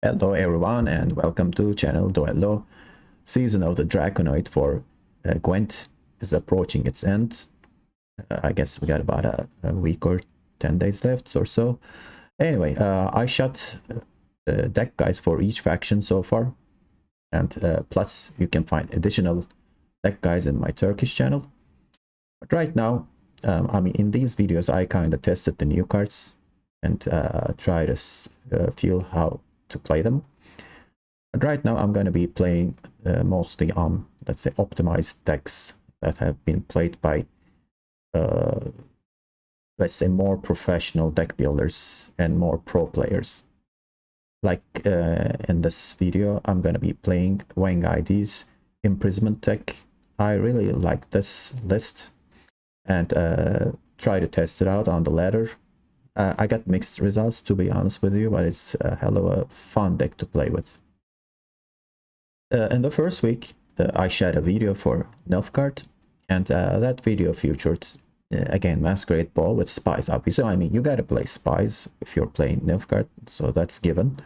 Hello everyone and welcome to channel Duello. Season of the Draconoid for Gwent is approaching its end. I guess we got about a week or 10 days left or so. Anyway, I shot deck guides for each faction so far, and plus you can find additional deck guides in my Turkish channel. But right now, in these videos I kind of tested the new cards and try to feel how to play them. But right now I'm going to be playing mostly on, let's say, optimized decks that have been played by, let's say, more professional deck builders and more pro players. Like in this video, I'm going to be playing Wangid's Imprisonment deck. I really like this list and try to test it out on the ladder. I got mixed results, to be honest with you, but it's a hell of a fun deck to play with. In the first week, I shot a video for Nilfgaard, and that video featured, again, Masquerade Ball with Spies, obviously. I mean, you gotta play Spies if you're playing Nilfgaard, so that's given.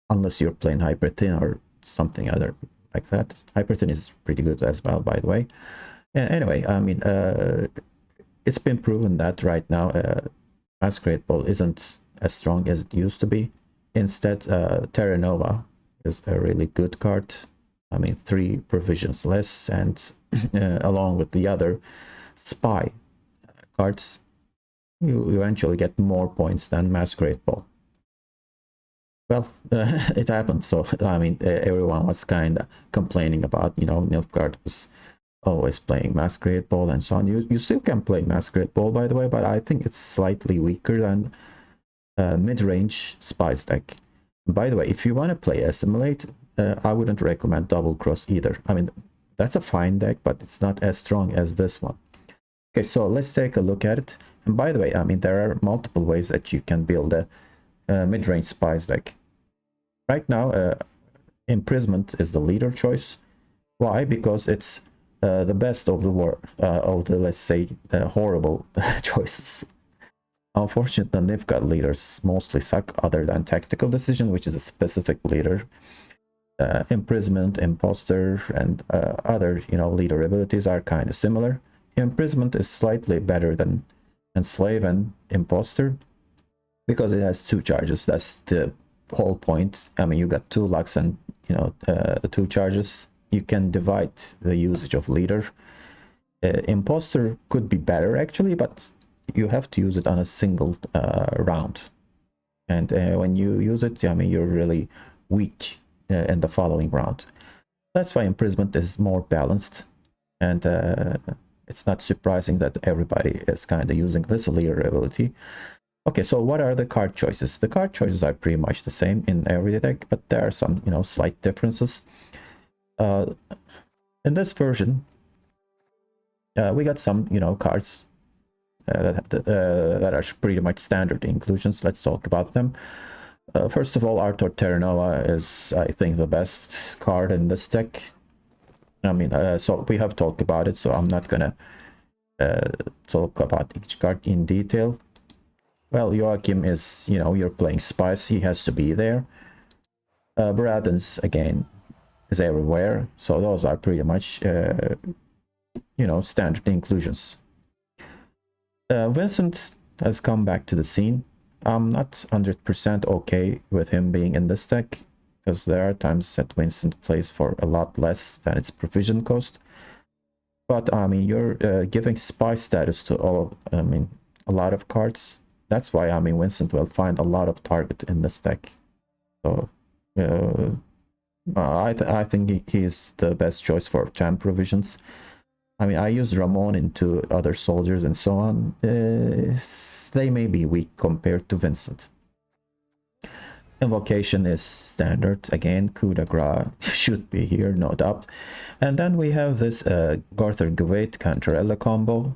Unless you're playing Hyperthin or something other like that. Hyperthin is pretty good as well, by the way. Anyway, I mean, it's been proven that right now Masquerade Ball isn't as strong as it used to be. Instead, Terra Nova is a really good card. I mean, 3 provisions less, and along with the other spy cards, you eventually get more points than Masquerade Ball. Well, it happened, so I mean, everyone was kind of complaining about, Nilfgaard was always playing Masquerade Ball and so on. You still can play Masquerade Ball, by the way, but I think it's slightly weaker than mid-range Spies deck. By the way, if you want to play Assimilate, I wouldn't recommend Double Cross either. I mean, that's a fine deck, but it's not as strong as this one. Okay, so let's take a look at it. And by the way, I mean, there are multiple ways that you can build a mid-range Spies deck. Right now, Imprisonment is the leader choice. Why? Because it's the best of the let's say, the horrible choices. Unfortunately, Nilfgaard leaders mostly suck, other than Tactical Decision, which is a specific leader. Imprisonment, Imposter, and other, leader abilities are kind of similar. Imprisonment is slightly better than Enslave and Imposter because it has 2 charges. That's the whole point. I mean, you got 2 lucks and 2 charges. You can divide the usage of leader. Imposter could be better actually, but you have to use it on a single round, and when you use it, I mean, you're really weak in the following round. That's why Imprisonment is more balanced, and it's not surprising that everybody is kind of using this leader ability. Okay, so what are the card choices? The card choices are pretty much the same in every deck, but there are some, slight differences. In this version, we got some, cards that are pretty much standard inclusions. Let's talk about them. First of all, Arthur Terra Nova is, I think, the best card in this deck. I mean, so we have talked about it, so I'm not gonna talk about each card in detail. Well, Joachim is, you're playing Spice, he has to be there. Braden's, again, is everywhere, so those are pretty much, standard inclusions. Vincent has come back to the scene. I'm not 100% okay with him being in this deck, because there are times that Vincent plays for a lot less than its provision cost. But I mean, you're giving spy status to a lot of cards. That's why, I mean, Vincent will find a lot of target in this deck. So I think he's the best choice for 10 provisions. I mean, I use Ramon into other soldiers and so on. They may be weak compared to Vincent. Invocation is standard. Again, coup de grace should be here, no doubt. And then we have this Garther Gwent Cantarella combo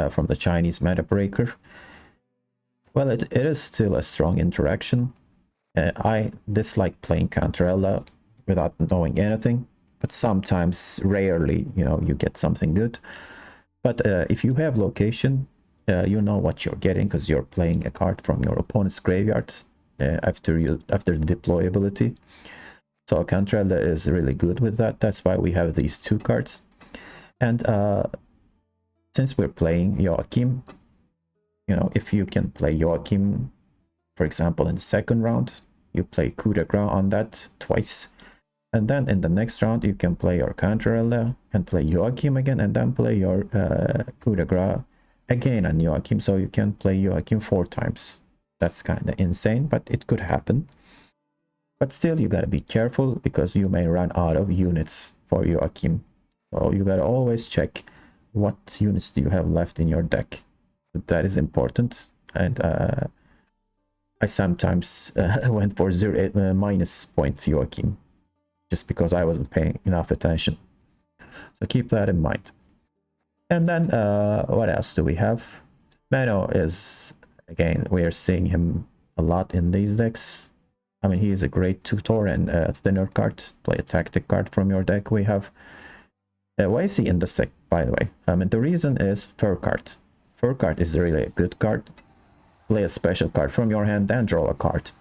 from the Chinese Meta Breaker. Well, it is still a strong interaction. I dislike playing Cantarella without knowing anything, but sometimes, rarely, you get something good. But if you have location, you know what you're getting because you're playing a card from your opponent's graveyard. after the deployability. So Cantrell is really good with that. That's why we have these two cards. And since we're playing Joachim, you know, if you can play Joachim, for example, in the second round, you play coup de grace on that twice. And then in the next round, you can play your Cantrell and play Joachim again, and then play your coup de grace again on Joachim. So you can play Joachim 4 times. That's kind of insane, but it could happen. But still, you gotta be careful because you may run out of units for Joachim. So you gotta always check what units do you have left in your deck. That is important. And I sometimes went for minus point Joachim just because I wasn't paying enough attention. So keep that in mind. And then what else do we have? Mano is, again, we are seeing him a lot in these decks. I mean, he is a great tutor and thinner card. Play a tactic card from your deck. We have... why is he in this deck, by the way? I mean, the reason is Fur card. Fur card is really a good card. Play a special card from your hand, then draw a card.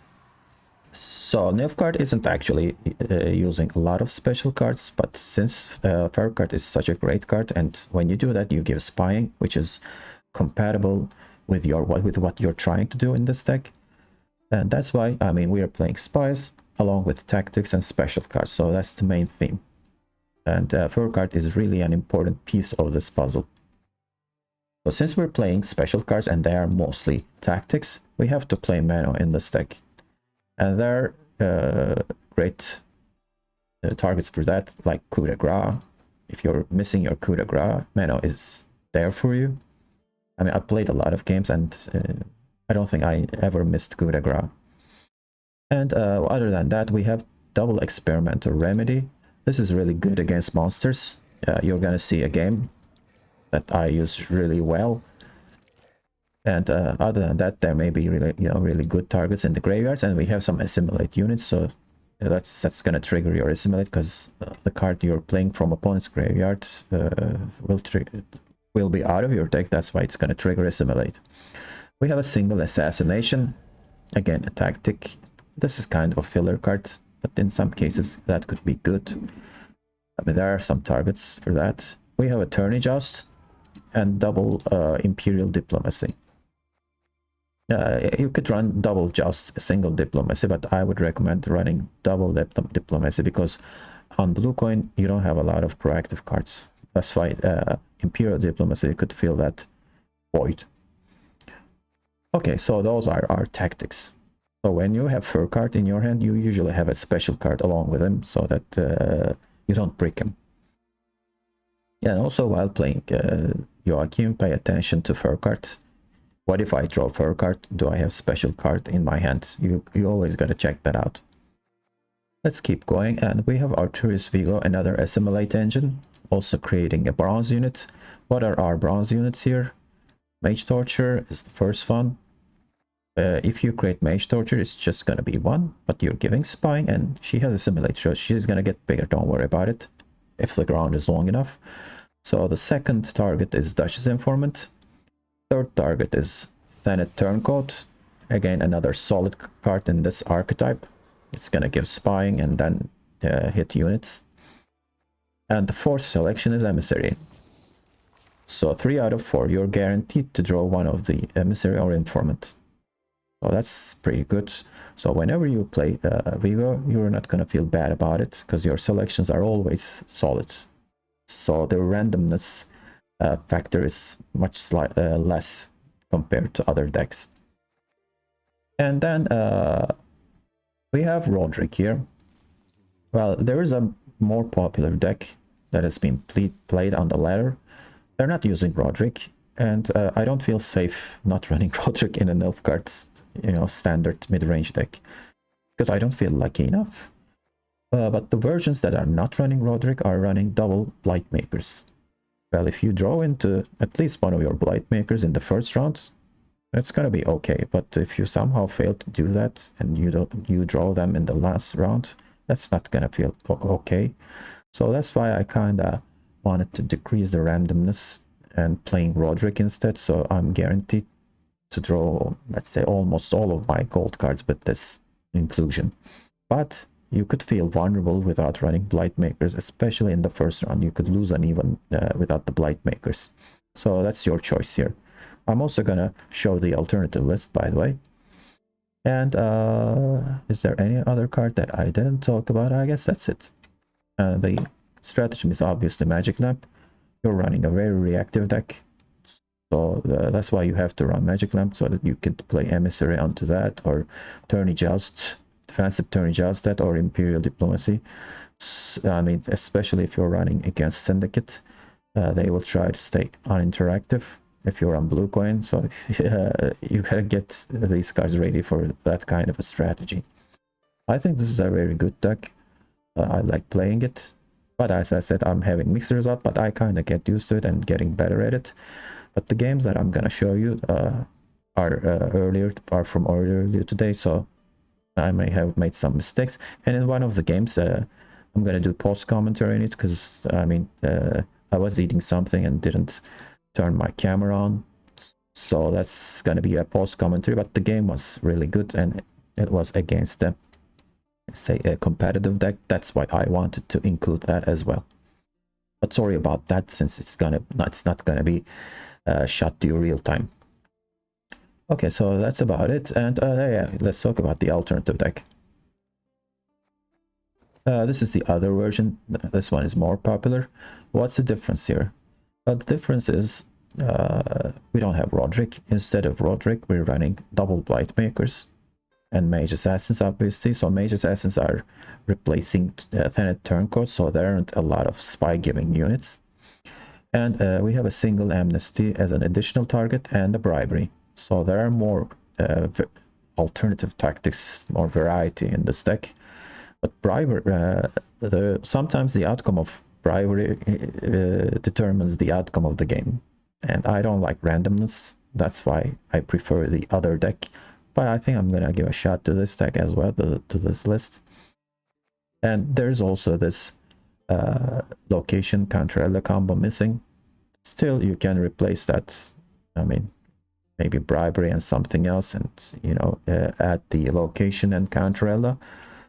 So Nilfgaard isn't actually using a lot of special cards, but since Fur card is such a great card, and when you do that, you give Spying, which is compatible with what you're trying to do in this deck. And that's why, I mean, we are playing Spies along with tactics and special cards, so that's the main theme. And Fur card is really an important piece of this puzzle. So since we're playing special cards and they are mostly tactics, we have to play Mano in this deck. And there are great targets for that, like coup de grace. If you're missing your coup de grace, Mano is there for you. I mean, I played a lot of games and I don't think I ever missed coup de grace. And other than that, we have double experimental remedy. This is really good against monsters. You're gonna see a game that I use really well. And other than that, there may be really good targets in the graveyards, and we have some assimilate units, so that's gonna trigger your assimilate because the card you're playing from opponent's graveyard will be out of your deck. That's why it's gonna trigger assimilate. We have a single assassination, again a tactic. This is kind of a filler card, but in some cases that could be good. I mean, there are some targets for that. We have a turn adjust and double imperial diplomacy. You could run double just single diplomacy, but I would recommend running double diplomacy because on blue coin you don't have a lot of proactive cards. That's why imperial diplomacy could fill that void. Okay, so those are our tactics. So when you have Fur card in your hand, you usually have a special card along with him so that you don't break him. Yeah, and also while playing Joachim, pay attention to Fur cards. What if I draw Fur card? Do I have special card in my hand? You always gotta check that out. Let's keep going, and we have Arturius Vigo, another assimilate engine, also creating a bronze unit. What are our bronze units here? Mage Torture is the first one. If you create Mage Torture, it's just gonna be 1, but you're giving Spying, and she has assimilate, so she's gonna get bigger, don't worry about it, if the ground is long enough. So the second target is Duchess Informant. Third target is Thanet Turncoat. Again, another solid card in this archetype. It's gonna give Spying and then hit units. And the fourth selection is Emissary. So 3 out of 4, you're guaranteed to draw one of the Emissary or Informant. So that's pretty good. So whenever you play Vigo, you're not gonna feel bad about it because your selections are always solid. So the randomness factor is much less compared to other decks. And then we have Roderick here. Well, there is a more popular deck that has been played on the ladder. They're not using Roderick, and I don't feel safe not running Roderick in a Nilfgaard's standard mid-range deck because I don't feel lucky enough. But the versions that are not running Roderick are running double Blight Makers. Well, if you draw into at least one of your Blight Makers in the first round, it's gonna be okay. But if you somehow fail to do that and you draw them in the last round, that's not gonna feel okay. So that's why I kinda wanted to decrease the randomness and playing Roderick instead, so I'm guaranteed to draw, let's say, almost all of my gold cards with this inclusion. But you could feel vulnerable without running Blight Makers, especially in the first round. You could lose uneven without the Blight Makers. So that's your choice here. I'm also gonna show the alternative list, by the way. And is there any other card that I didn't talk about? I guess that's it. The stratagem is obviously Magic Lamp. You're running a very reactive deck. So that's why you have to run Magic Lamp, so that you could play Emissary onto that, or Tourney Joust, defensive Tourney Joust that, or Imperial Diplomacy. I mean, especially if you're running against Syndicate, they will try to stay uninteractive if you're on blue coin, so you gotta get these cards ready for that kind of a strategy. I think this is a very good deck. I like playing it, but as I said, I'm having mixed result, but I kind of get used to it and getting better at it. But the games that I'm gonna show you are far from earlier today, so I may have made some mistakes. And in one of the games, I'm gonna do post commentary in it, because I mean, I was eating something and didn't turn my camera on, so that's gonna be a post commentary. But the game was really good, and it was against the, say, a competitive deck. That's why I wanted to include that as well. But sorry about that, since it's not gonna be shot to you real time. Okay, so that's about it. And yeah, let's talk about the alternative deck. This is the other version. This one is more popular. What's the difference here? The difference is we don't have Roderick. Instead of Roderick, we're running double Blight Makers and Mage Assassins, obviously. So Mage Assassins are replacing Tenet Turncoats, so there aren't a lot of spy-giving units. And we have a single Amnesty as an additional target, and a Bribery. So there are more alternative tactics, more variety in this deck. But bribery, sometimes the outcome of bribery determines the outcome of the game. And I don't like randomness. That's why I prefer the other deck. But I think I'm going to give a shot to this deck as well, to this list. And there's also this location Contrarella combo missing. Still, you can replace that. I mean, maybe bribery and something else, and, you know, add the location and Contrarella.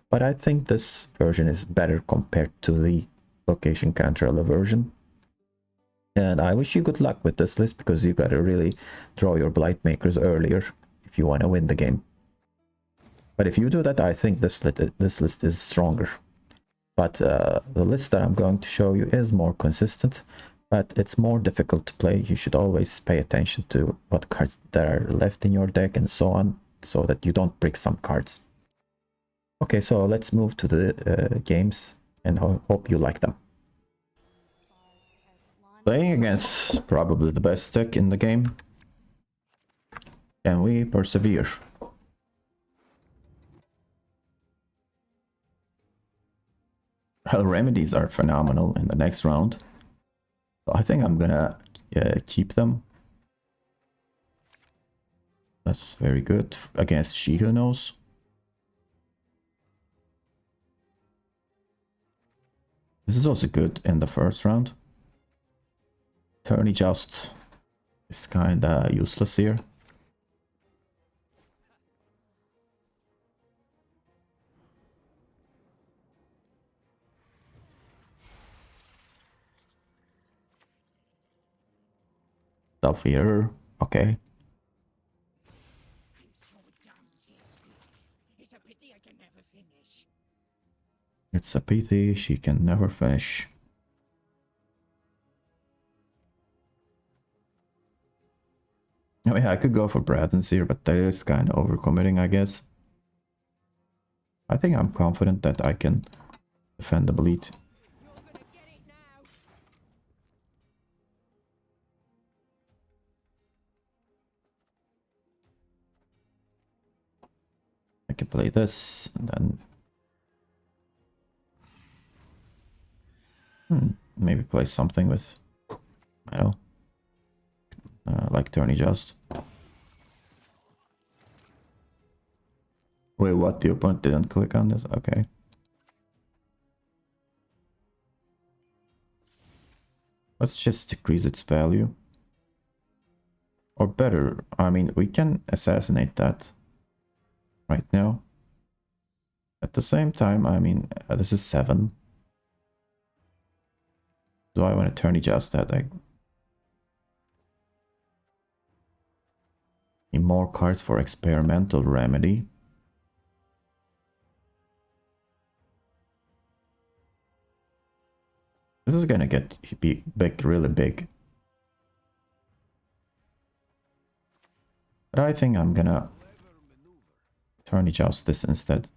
But I think this version is better compared to the location Contrarella version. And I wish you good luck with this list, because you gotta really draw your Blight Makers earlier if you want to win the game. But if you do that, I think this list is stronger. But the list that I'm going to show you is more consistent, but it's more difficult to play. You should always pay attention to what cards that are left in your deck and so on, so that you don't break some cards. Okay, so let's move to the games, and hope you like them. Playing against probably the best deck in the game. Can we persevere? Well, remedies are phenomenal in the next round. So I think I'm gonna keep them. That's very good against She Who Knows. This is also good in the first round. Tourney Joust is kinda useless here. Self-Eater, okay. It's a pity she can never finish. Oh yeah, I could go for Bradens here, but that is kind of overcommitting, I guess. I think I'm confident that I can defend the bleed. I can play this, and then maybe play something with, I don't know, like Tourney Joust. Wait, what? The opponent didn't click on this? Okay. Let's just decrease its value. Or better, I mean, we can assassinate that right now. At the same time, I mean, this is 7. Do I want to turn adjust that? I need more cards for experimental remedy. This is gonna get big, really big. But I think I'm gonna turn adjust this instead.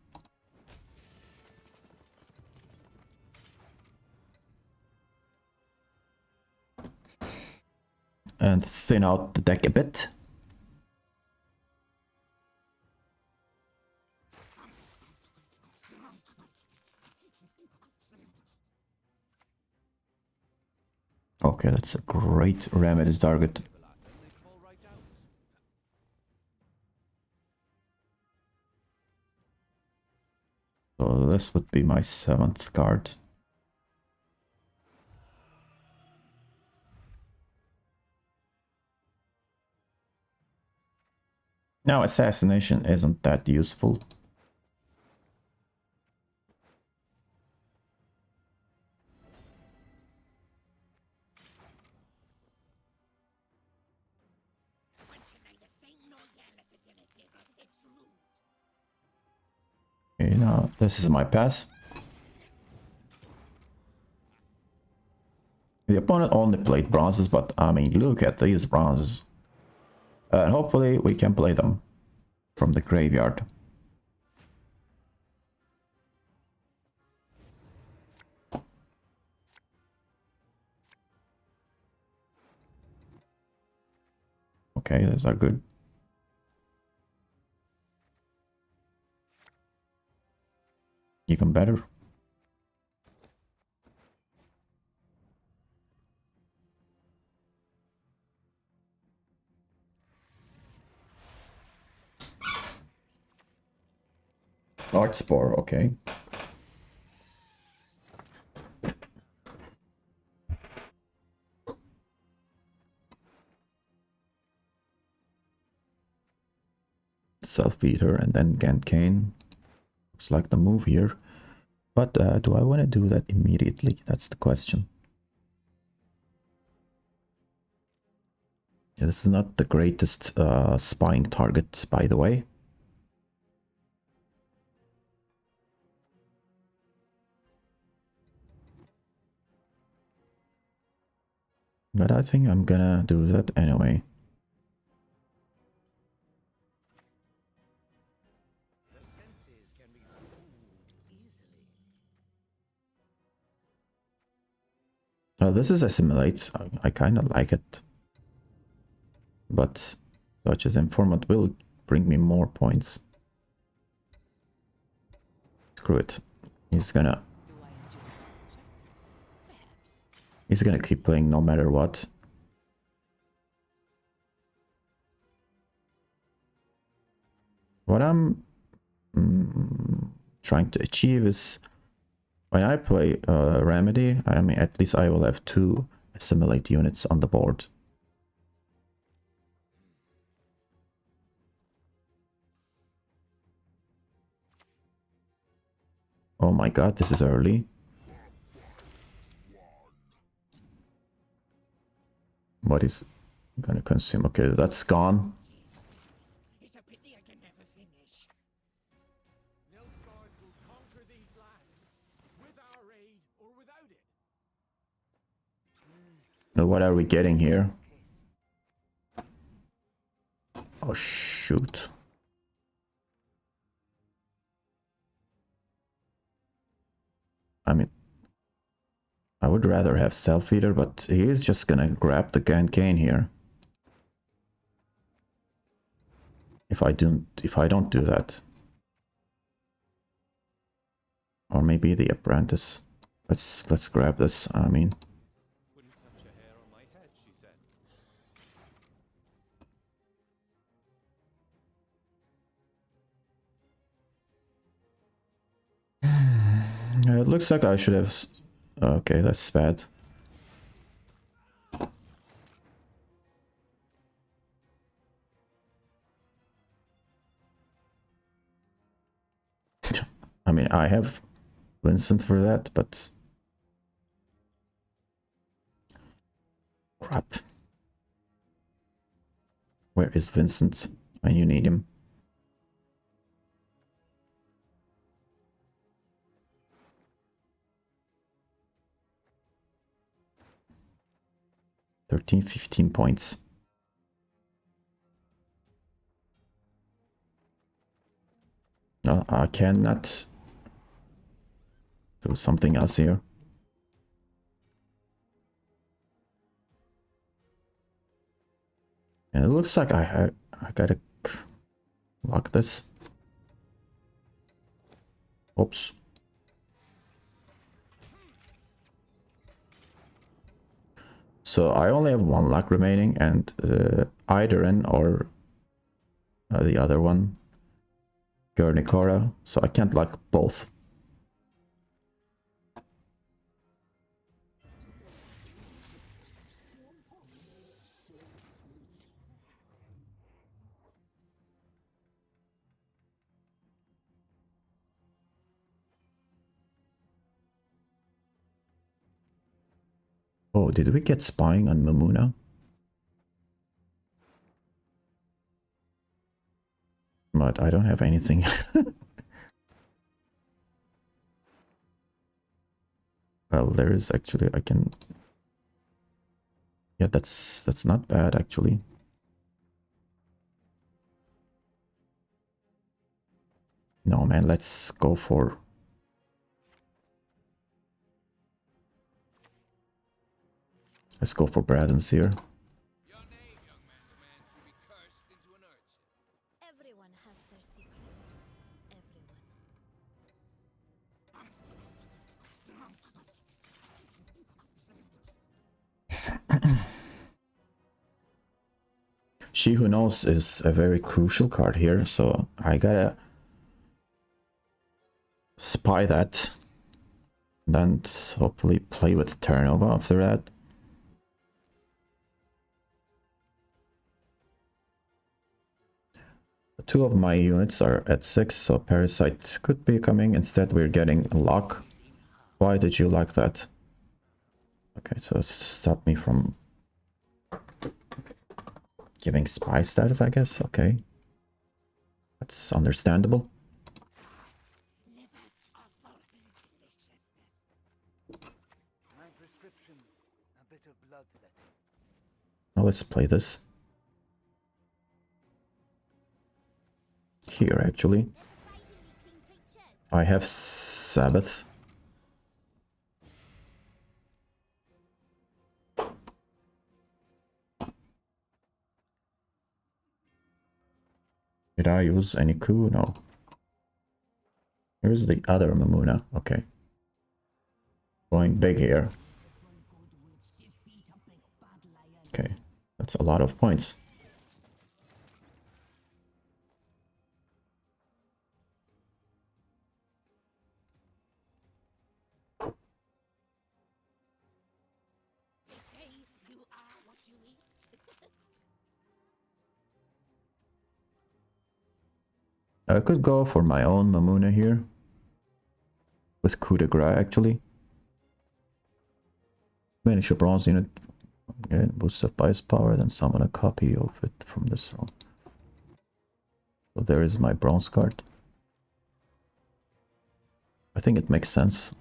And thin out the deck a bit. Okay, that's a great remedy target. So this would be my 7th card. Now assassination isn't that useful. Okay, now this is my pass. The opponent only played bronzes, but I mean, look at these bronzes. And hopefully we can play them from the graveyard. Okay, those are good. Even better. Art Spore, okay. Self-beater and then Gant-Cane. Looks like the move here. But do I want to do that immediately? That's the question. Yeah, this is not the greatest spying target, by the way. But I think I'm gonna do that anyway. This is assimilate. I kind of like it. But such as informant will bring me more points. Screw it. He's gonna keep playing no matter what. What I'm trying to achieve is when I play Remedy, I mean, at least I will have 2 assimilate units on the board. Oh my god, this is early. What is gonna consume? Okay, that's gone. It's a pity I can never finish. Nilfgaard will conquer these lands with our aid or without it. Now what are we getting here? Oh shoot. I mean, I would rather have Self-Eater, but he is just gonna grab the Gant-Cane here. If I don't do that. Or maybe the Apprentice. Let's grab this, I mean. Wouldn't touch a hair on my head, she said. It looks like I should have... Okay, that's bad. I have Vincent for that, but crap. Where is Vincent when you need him? $13-15 points. No, I cannot do something else here. And it looks like I gotta lock this. Oops. So I only have one luck remaining, and Idren or the other one, Gurnikora, so I can't luck both. Oh, did we get spying on Mamuna? But I don't have anything. Well, there is actually, I can... Yeah, that's not bad actually. No man, let's go for... Let's go for Bradens here. Your name, young man, should be cursed into an urchin. Everyone has their secrets. Everyone. She Who Knows is a very crucial card here, so I gotta spy that. Then hopefully play with Terranova after that. Two of my units are at 6, so Parasite could be coming. Instead we're getting Lock. Why did you like that? Okay, so stop me from giving spy status, I guess. Okay. That's understandable. Livers are for deliciousness. My prescription, a bit of bloodletting. Now let's play this. Here, actually. I have Sabbath. Did I use any coup? No. Here's the other Mamuna. Okay. Going big here. Okay. That's a lot of points. Say you are what you eat. I could go for my own Mamuna here. With coup de grace, actually. Manage a bronze unit. Okay, boosts up by his power, then summon a copy of it from this room. So there is my bronze card. I think it makes sense.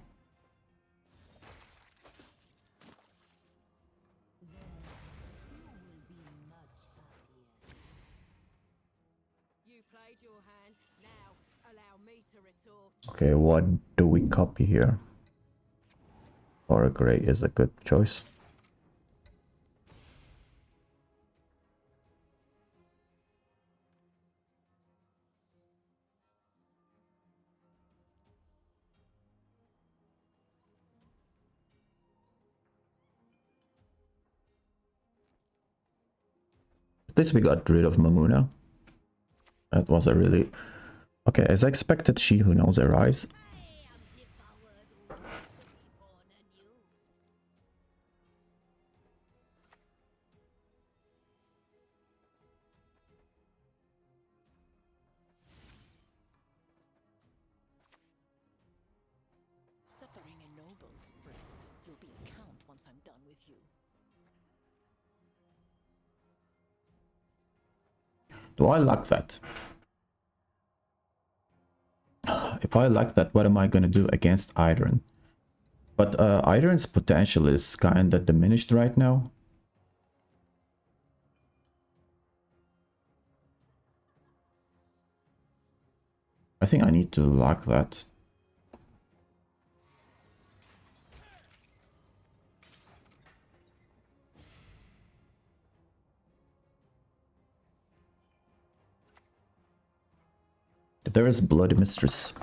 You played your hand. Now allow me to retort. Okay, what do we copy here? Or gray is a good choice. At least we got rid of Mamuna. That was a really... Okay, as expected, She Who Knows arrives. I am devoured who wants to be born anew. nobles, friend. You'll be a count once I'm done with you. Do I like that? If I like that, what am I gonna do against Idren? But Idren's potential is kinda diminished right now. I think I need to lock that. There is Bloody Mistress.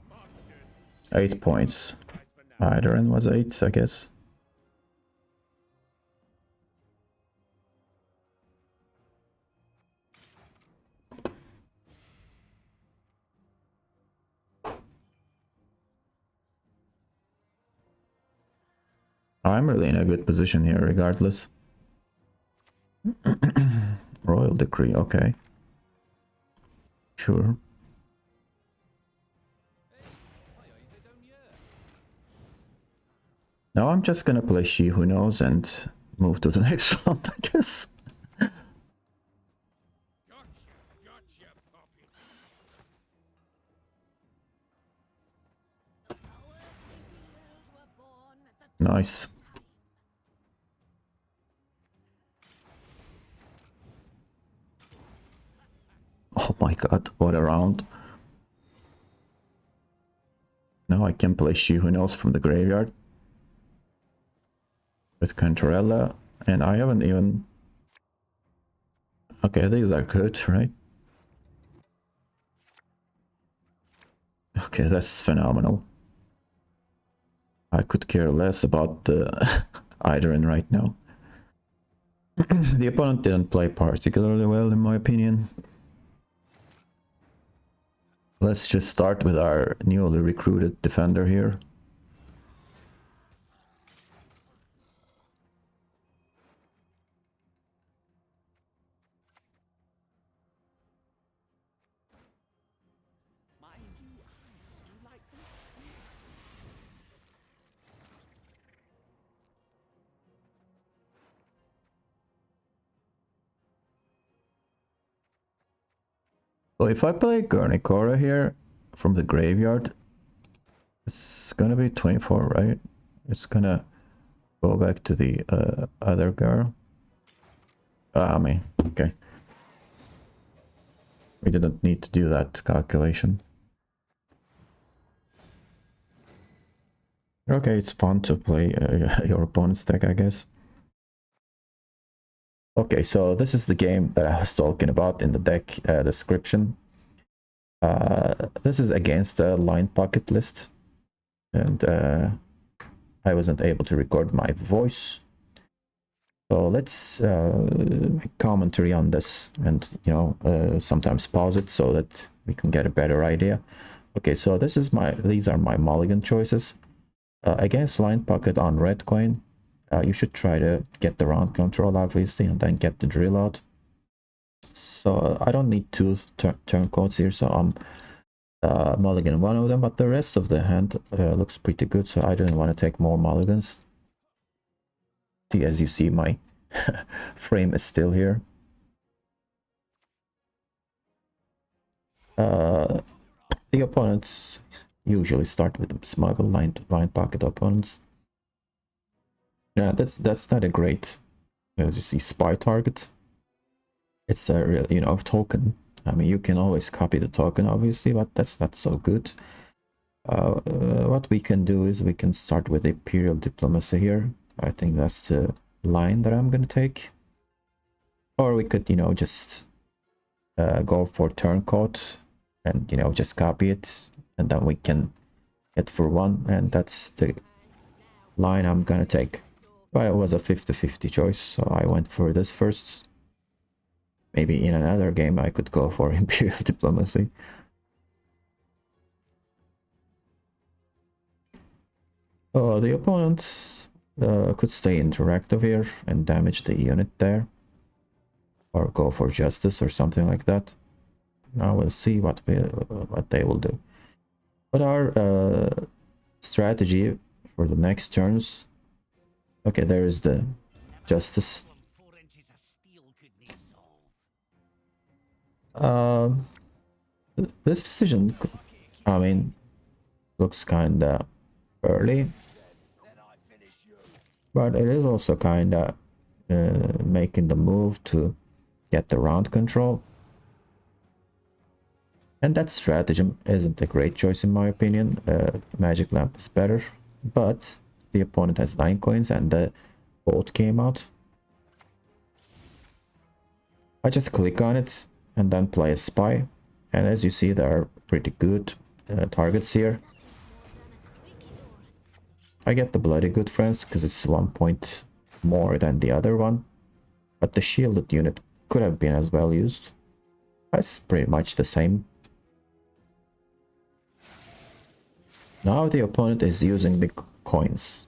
Monsters. 8 points. Nice for now. Idren was 8, I guess. I'm really in a good position here, regardless. Royal Decree, okay. Sure. Now I'm just gonna play She Who Knows and move to the next round, I guess. Gotcha, puppy. The powers revealed were born at the Nice. time. Oh my god, what a round. Now I can play She Who Knows from the graveyard. With Cantarella, and I haven't even... Okay, these are good, right? Okay, that's phenomenal. I could care less about the Idren right now. The opponent didn't play particularly well, in my opinion. Let's just start with our newly recruited defender here. My new eyes, do you like them? So if I play Garnicora here from the graveyard, it's gonna be 24, right? It's gonna go back to the other girl. I mean, okay. We didn't need to do that calculation. Okay, it's fun to play your opponent's deck, I guess. Okay, so this is the game that I was talking about in the deck description. This is against the line pocket list, and I wasn't able to record my voice. So let's make commentary on this, and sometimes pause it so that we can get a better idea. Okay, so these are my mulligan choices. Against line pocket on red coin, you should try to get the round control, obviously, and then get the drill out. So I don't need two turncoats here, so I'm mulligan one of them, but the rest of the hand looks pretty good, so I didn't want to take more mulligans. See, as you see, my frame is still here. The opponents usually start with the smuggle line pocket opponents. Yeah, that's not a great, as you see, spy target. It's a real, token. I mean, you can always copy the token, obviously, but that's not so good. What we can do is we can start with Imperial Diplomacy here. I think that's the line that I'm gonna take. Or we could, just go for turncoat and, just copy it, and then we can hit for one, and that's the line I'm gonna take. But it was a 50-50 choice, so I went for this first. Maybe in another game I could go for Imperial Diplomacy. The opponent could stay interactive here and damage the unit there. Or go for Justice or something like that. Now we'll see what they will do. But our strategy for the next turns... Okay, there is the Justice. This decision, I mean, looks kinda early, but it is also kinda making the move to get the round control. And that stratagem isn't a great choice in my opinion. Magic Lamp is better, but the opponent has 9 coins and the boat came out. I just click on it and then play a spy, and as you see there are pretty good targets here. I get the Bloody Good Friends because it's 1 point more than the other one, but the shielded unit could have been as well used. It's pretty much the same. Now the opponent is using the coins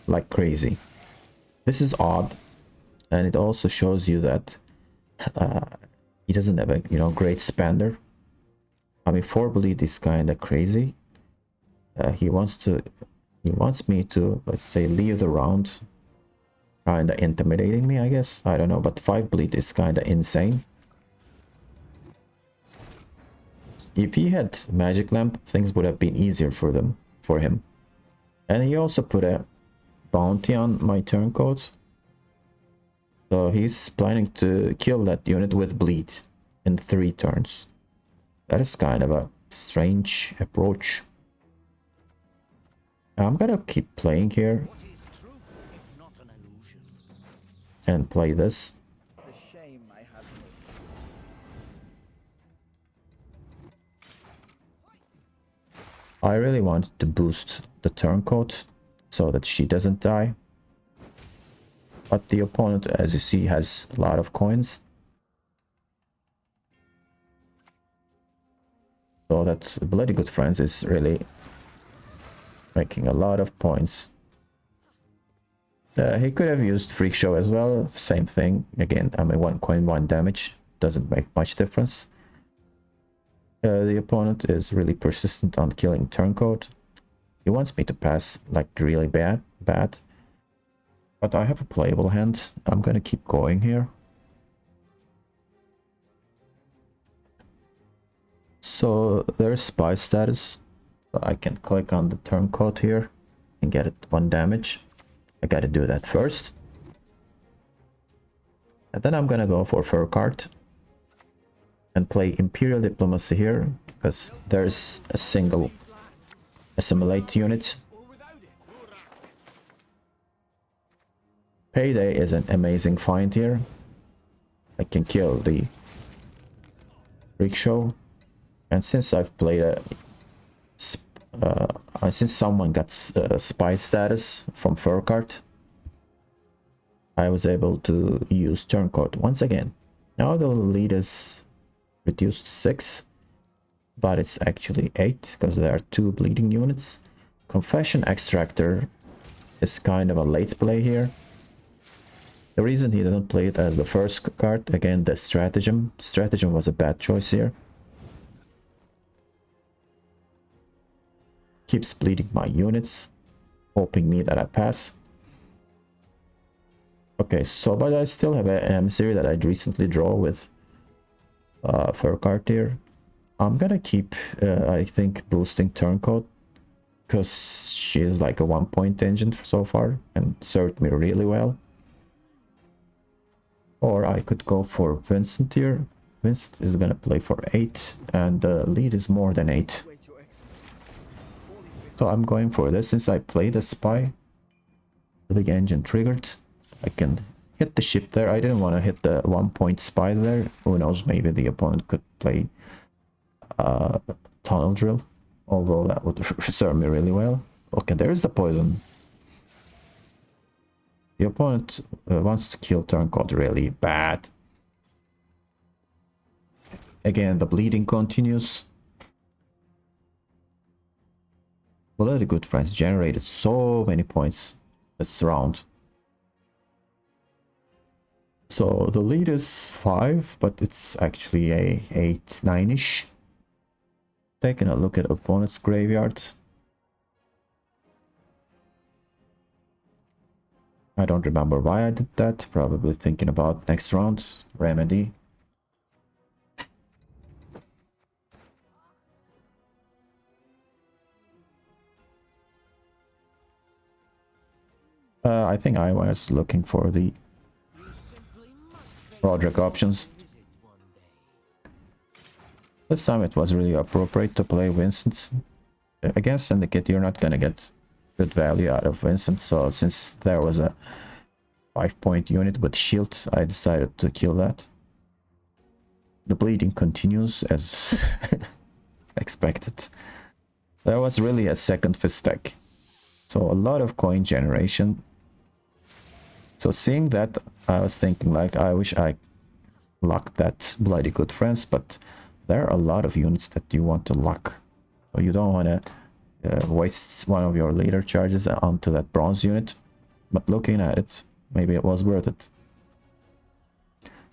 like crazy. This is odd, and it also shows you that he doesn't have a great spender. I mean, 4 bleed is kind of crazy. He wants me to, let's say, leave the round, kind of intimidating me, I guess. I don't know, but 5 bleed is kind of insane. If he had Magic Lamp, things would have been easier for him. And he also put a bounty on my turncoat. So he's planning to kill that unit with bleed in 3 turns. That is kind of a strange approach. I'm gonna keep playing here and play this. I really want to boost the turncoat so that she doesn't die. But the opponent, as you see, has a lot of coins. So that Bloody Good Friends is really making a lot of points. He could have used Freak Show as well, same thing. Again, I mean, 1 coin, 1 damage, doesn't make much difference. The opponent is really persistent on killing turncoat. He wants me to pass like really bad. But I have a playable hand. I'm gonna keep going here. So there's spy status. I can click on the turncoat here and get it 1 damage. I gotta do that first. And then I'm gonna go for Fur Cart and play Imperial Diplomacy here, because there's a single assimilate unit. Payday is an amazing find here. I can kill the Rickshaw, and since I've played since someone got spy status from Fur Cart, I was able to use Turncoat once again. Now the lead is reduced to 6, but it's actually 8 because there are 2 bleeding units. Confession Extractor is kind of a late play here. The reason he doesn't play it as the first card, again, the Stratagem. Stratagem was a bad choice here. Keeps bleeding my units, hoping me that I pass. Okay, so but I still have an emissary that I recently draw with Fur Cart here. I'm gonna keep, I think, boosting Turncoat, because she is like a 1-point engine so far and served me really well. Or I could go for Vincent here. Vincent is gonna play for 8, and the lead is more than 8. So I'm going for this. Since I played a spy, the big engine triggered, I can hit the ship there. I didn't want to hit the 1-point spy there. Who knows, maybe the opponent could play tunnel drill, although that would serve me really well. Okay, there's the poison. The opponent wants to kill Turncoat really bad. Again, the bleeding continues. Bloody Good Friends generated so many points this round. So the lead is 5, but it's actually a 8, 9-ish. Taking a look at opponent's graveyard. I don't remember why I did that. Probably thinking about next round. Remedy. I think I was looking for the You simply must project options. visit one day. This time it was really appropriate to play Vincent. Against Syndicate, you're not gonna get good value out of Vincent, so since there was a 5-point unit with shield, I decided to kill that. The bleeding continues as expected. There was really a second fist deck, so a lot of coin generation. So seeing that, I was thinking like, I wish I locked that Bloody Good Friends, but there are a lot of units that you want to lock. So you don't want to waste one of your leader charges onto that bronze unit. But looking at it, maybe it was worth it.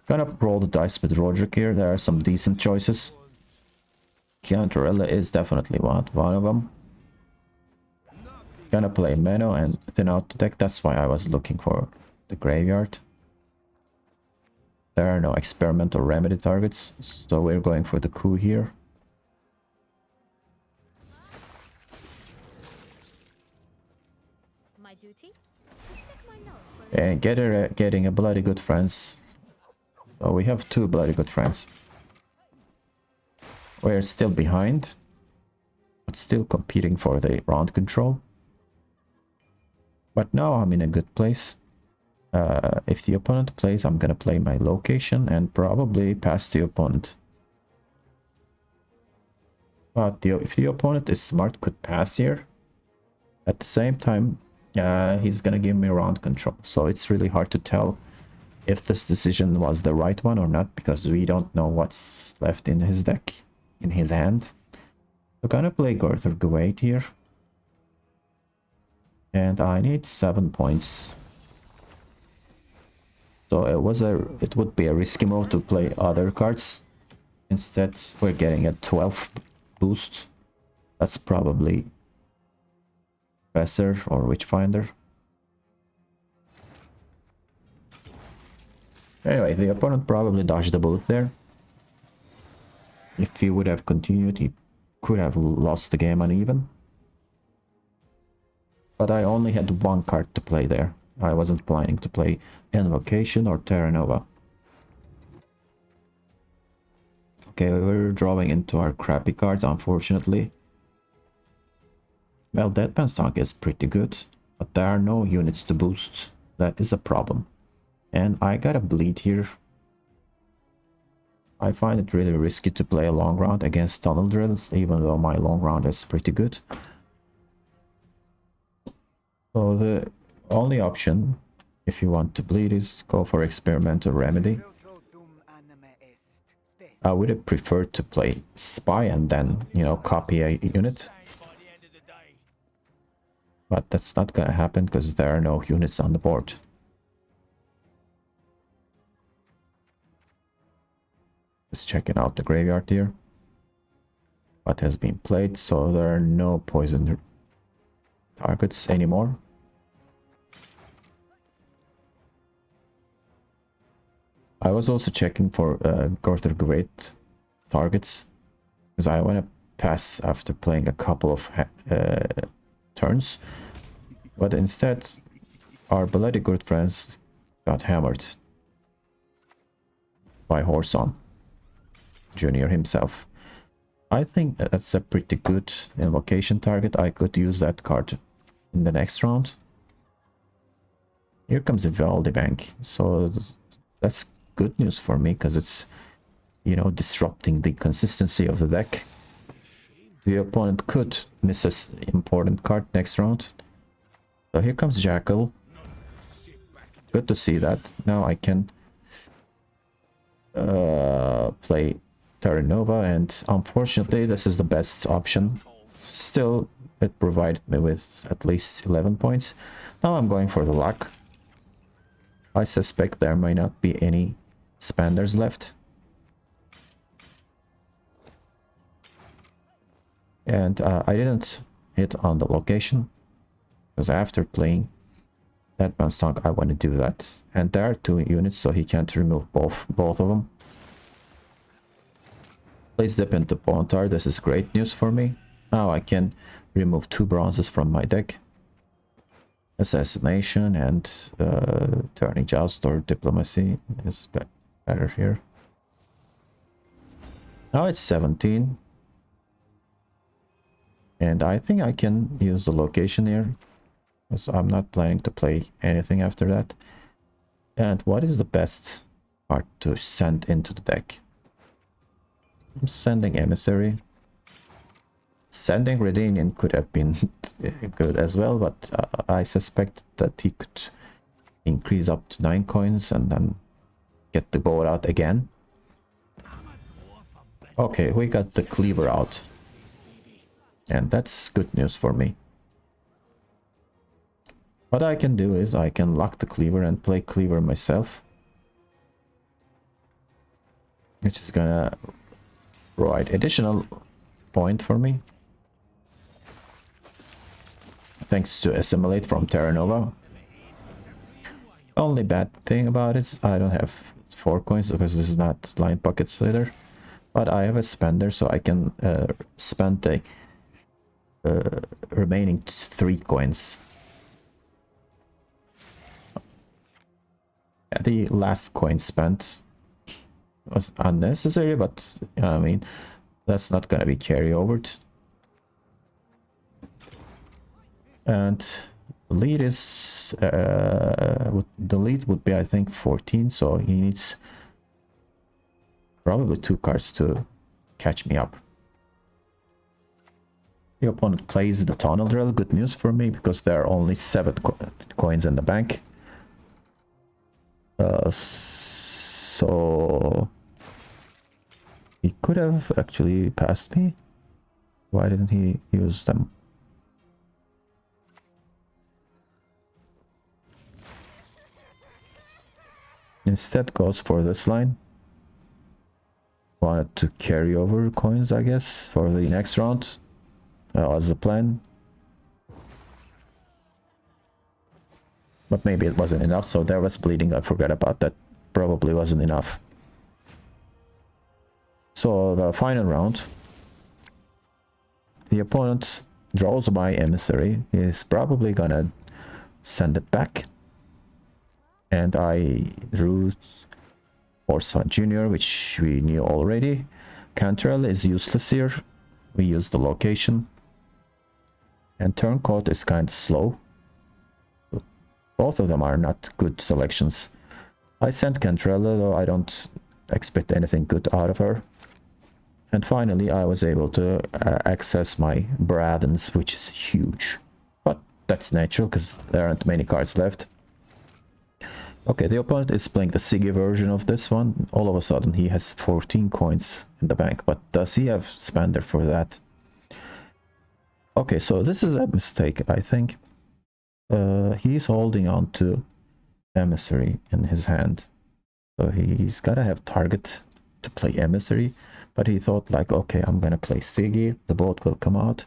Gonna roll the dice with Roderick here. There are some decent choices. Chiantarella is definitely one of them. Gonna play Meno and thin out the deck. That's why I was looking for the graveyard. There are no experiment or remedy targets, so we're going for the coup here. My duty? To stick my nose where And getting a Bloody Good Friends. So we have 2 Bloody Good Friends. We're still behind, but still competing for the round control. But now I'm in a good place. If the opponent plays, I'm gonna play my location and probably pass the opponent. But if the opponent is smart, could pass here. At the same time, he's gonna give me round control. So it's really hard to tell if this decision was the right one or not, because we don't know what's left in his deck, in his hand. So gonna play Gwent here. And I need 7 points. So it would be a risky move to play other cards. Instead, we're getting a 12 boost. That's probably Besser or Witchfinder. Anyway, the opponent probably dodged the bullet there. If he would have continued, he could have lost the game uneven. But I only had 1 card to play there. I wasn't planning to play Invocation or Terra Nova. Okay, we're drawing into our crappy cards, unfortunately. Well, Deadpan Song is pretty good, but there are no units to boost. That is a problem. And I gotta bleed here. I find it really risky to play a long round against Tunnel Drill, even though my long round is pretty good. So the only option, if you want to bleed, is go for Experimental Remedy. I would have preferred to play Spy and then, you know, copy a unit. But that's not gonna happen because there are no units on the board. Just checking out the graveyard here. What has been played, so there are no poison targets anymore. I was also checking for Gwent targets because I want to pass after playing a couple of turns, but instead our Bloody Good Friends got hammered by Horson Junior himself. I think that's a pretty good invocation target. I could use that card in the next round. Here comes Vivaldi Bank, so that's good news for me because it's, you know, disrupting the consistency of the deck. The opponent could miss an important card next round. So here comes Jackal. Good to see that. Now I can play Terra Nova, and unfortunately this is the best option. Still, it provided me with at least 11 points. Now I'm going for the luck. I suspect there may not be any spanders left. And I didn't hit on the location, because after playing that man's tongue I want to do that. And there are 2 units, so he can't remove both of them. Please dip into Bontar, this is great news for me. Now I can remove 2 bronzes from my deck. Assassination and turning joust or diplomacy is better here. Now it's 17. And I think I can use the location here, because I'm not planning to play anything after that. And what is the best part to send into the deck? I'm sending Emissary. Sending Redanian could have been good as well, but I suspect that he could increase up to 9 coins and then get the boat out again. Okay, we got the cleaver out. And that's good news for me. What I can do is I can lock the cleaver and play cleaver myself, which is gonna provide additional point for me. Thanks to Assimilate from Terra Nova. Only bad thing about it is I don't have 4 coins because this is not line pocket splitter. But I have a spender, so I can spend the remaining 3 coins. The last coin spent was unnecessary, but I mean, that's not gonna be carry over. And the lead is the lead would be, I think, 14, so he needs probably 2 cards to catch me up. The opponent plays the tunnel drill. Good news for me, because there are only 7 coins in the bank. So he could have actually passed me. Why didn't he use them? Instead goes for this line. Wanted to carry over coins, I guess, for the next round. That was the plan. But maybe it wasn't enough, so there was bleeding. I forgot about that. Probably wasn't enough. So the final round, the opponent draws my emissary. He's probably gonna send it back. And I drew Orson Jr., which we knew already. Cantrell is useless here. We use the location. And Turncoat is kind of slow. Both of them are not good selections. I sent Cantrella, though I don't expect anything good out of her. And finally I was able to access my Braddens, which is huge. But that's natural, because there aren't many cards left. Okay, the opponent is playing the Siggy version of this one. All of a sudden he has 14 coins in the bank, but does he have Spander for that? Okay, so this is a mistake, I think. He's holding on to Emissary in his hand. So he's gotta have target to play Emissary, but he thought like, okay, I'm gonna play Siggy, the boat will come out.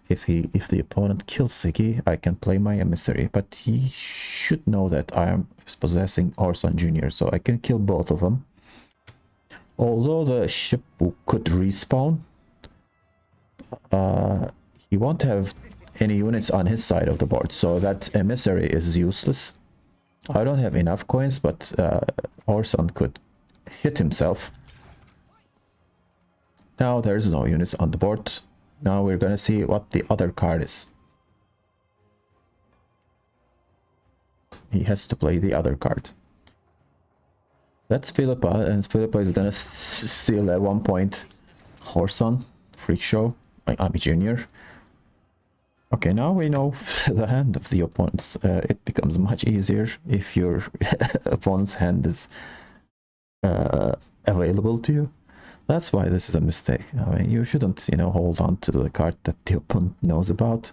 If the opponent kills Siggy, I can play my Emissary, but he should know that I am possessing Orson Jr., so I can kill both of them. Although the ship could respawn, he won't have any units on his side of the board, so that Emissary is useless. I don't have enough coins, but Orson could hit himself. Now there's no units on the board. Now we're gonna see what the other card is. He has to play the other card. That's Philippa, and Philippa is gonna steal at one point Horson, Freak Show, Ami Jr. Okay, now we know the hand of the opponents. It becomes much easier if your opponent's hand is available to you. That's why this is a mistake. I mean, you shouldn't, you know, hold on to the card that the opponent knows about.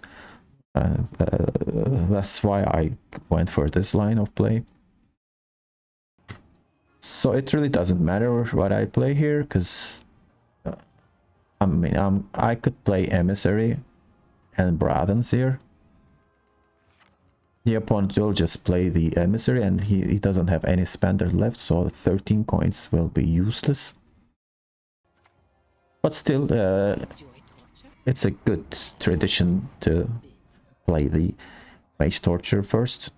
That's why I went for this line of play. So it really doesn't matter what I play here, because I mean, I could play Emissary and Bradens here. The opponent will just play the Emissary, and he doesn't have any spender left, so 13 coins will be useless. But still, it's a good tradition to play the Mage Torture first,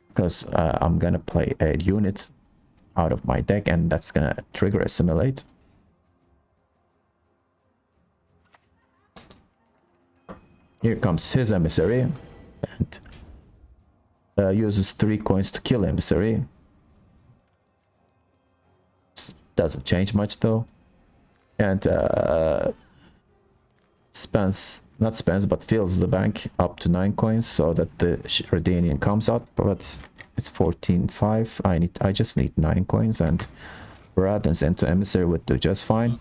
because I'm gonna play a unit out of my deck, and that's gonna trigger Assimilate. Here comes his Emissary, and uses 3 coins to kill Emissary. Doesn't change much though. And fills the bank up to 9 coins so that the Redanian comes out, but it's 14.5. I just need 9 coins, and Bradens into Emissary would do just fine.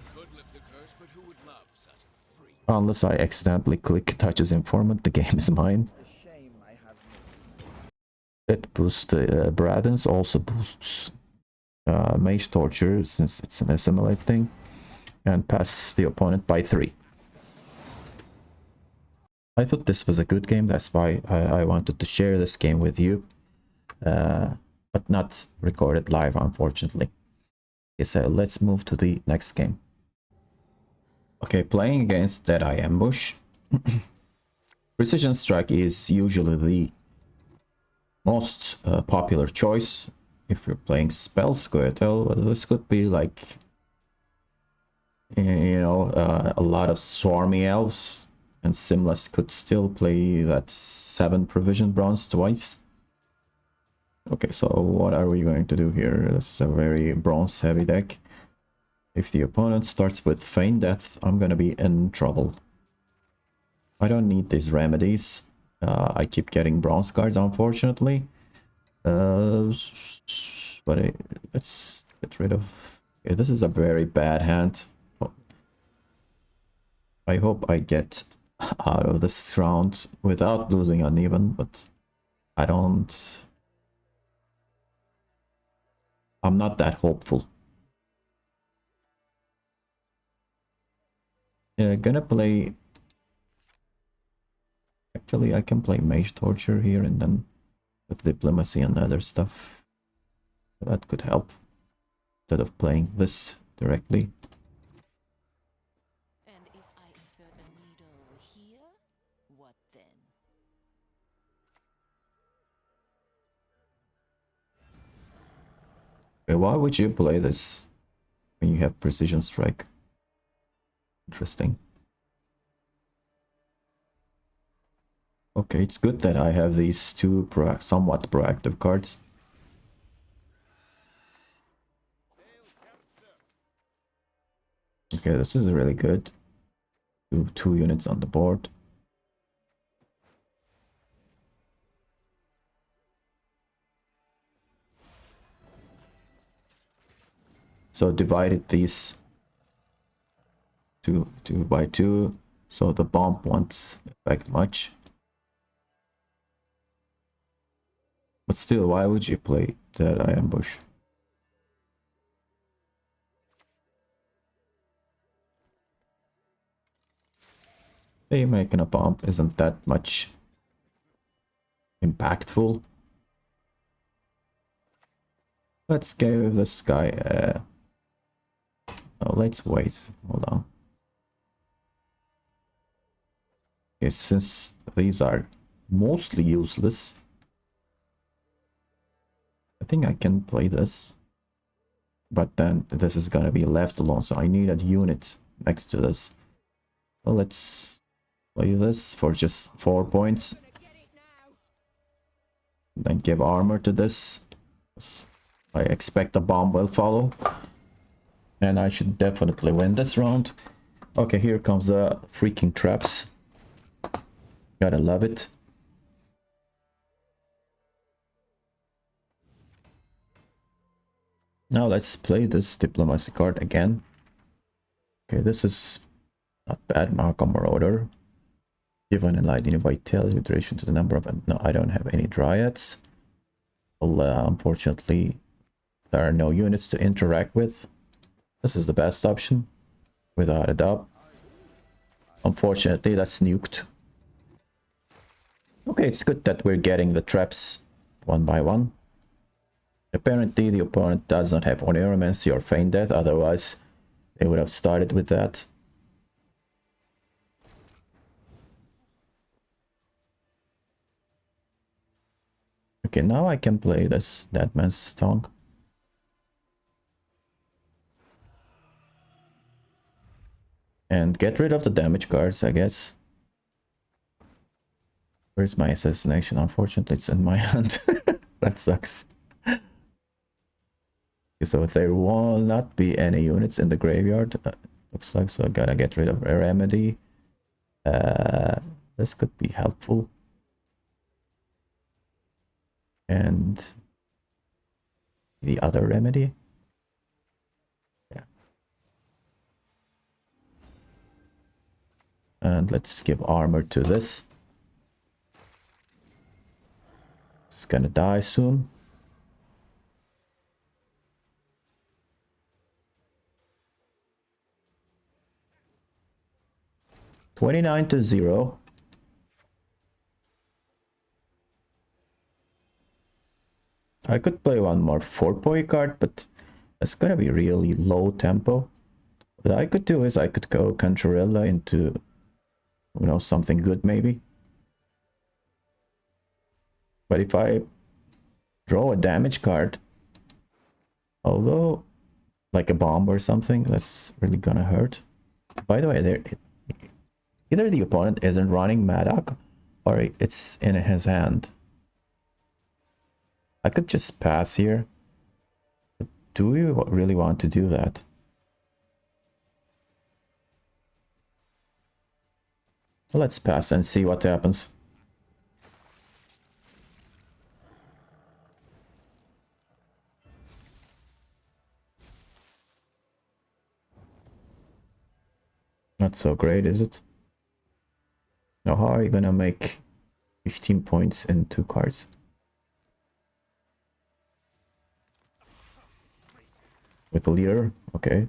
Unless I accidentally click touches Informant, the game is mine. It boosts the Bradens, also boosts Mage Torture since it's an Assimilate thing, and pass the opponent by 3. I thought this was a good game, that's why I wanted to share this game with you, but not recorded live, unfortunately. Okay, so let's move to the next game. Okay, playing against Deadeye Ambush. Precision Strike is usually the most popular choice if you're playing spells. This could be like, you know, a lot of swarmy elves, and Simless could still play that 7 provision bronze twice. Okay, so what are we going to do here? This is a very bronze heavy deck. If the opponent starts with Feign Death, I'm gonna be in trouble. I don't need these remedies. I keep getting bronze cards, unfortunately. Let's get rid of... Okay, this is a very bad hand. I hope I get out of this round without losing uneven, but I don't... I'm not that hopeful. Yeah, gonna play... Actually, I can play Mage Torture here, and then with Diplomacy and other stuff. That could help, instead of playing this directly. And if I insert a needle here, what then? Okay, why would you play this when you have Precision Strike? Interesting. Okay, it's good that I have these 2 somewhat proactive cards. Okay, this is really good. 2 units on the board. So divided these 2 by 2, so the bomb won't affect much. But still, why would you play Deadeye Ambush? Hey, making a bomb isn't that much impactful. Let's give this guy oh, let's wait. Hold on. Okay, since these are mostly useless, I think I can play this. But then this is gonna be left alone, so I need a unit next to this. Well, let's play this for just 4 points. Then give armor to this. I expect a bomb will follow. And I should definitely win this round. Okay, here comes the freaking traps. Gotta love it. Now let's play this diplomacy card again. Okay, this is not bad. Mark on Marauder. Divine Enlightening Vitality, duration to the number of... No, I don't have any Dryads. Well, unfortunately, there are no units to interact with. This is the best option, without a doubt. Unfortunately, that's nuked. Okay, it's good that we're getting the traps one by one. Apparently, the opponent does not have Oneiromancy or Feign Death, otherwise they would have started with that. Okay, now I can play this Deadman's Tongue. And get rid of the damage cards, I guess. Where's my assassination? Unfortunately, it's in my hand. That sucks. So there will not be any units in the graveyard. Looks like, so I gotta get rid of a remedy. This could be helpful. And the other remedy. Yeah. And let's give armor to this. It's gonna die soon. $29-0. I could play one more 4-point card, but that's gonna be really low tempo. What I could do is I could go Cantarella into, you know, something good maybe. But if I draw a damage card, although like a bomb or something, that's really gonna hurt. By the way, there either the opponent isn't running Madoc or it's in his hand. I could just pass here. But do we really want to do that? Well, let's pass and see what happens. Not so great, is it? Now, how are you gonna make 15 points in 2 cards? With a leader? Okay.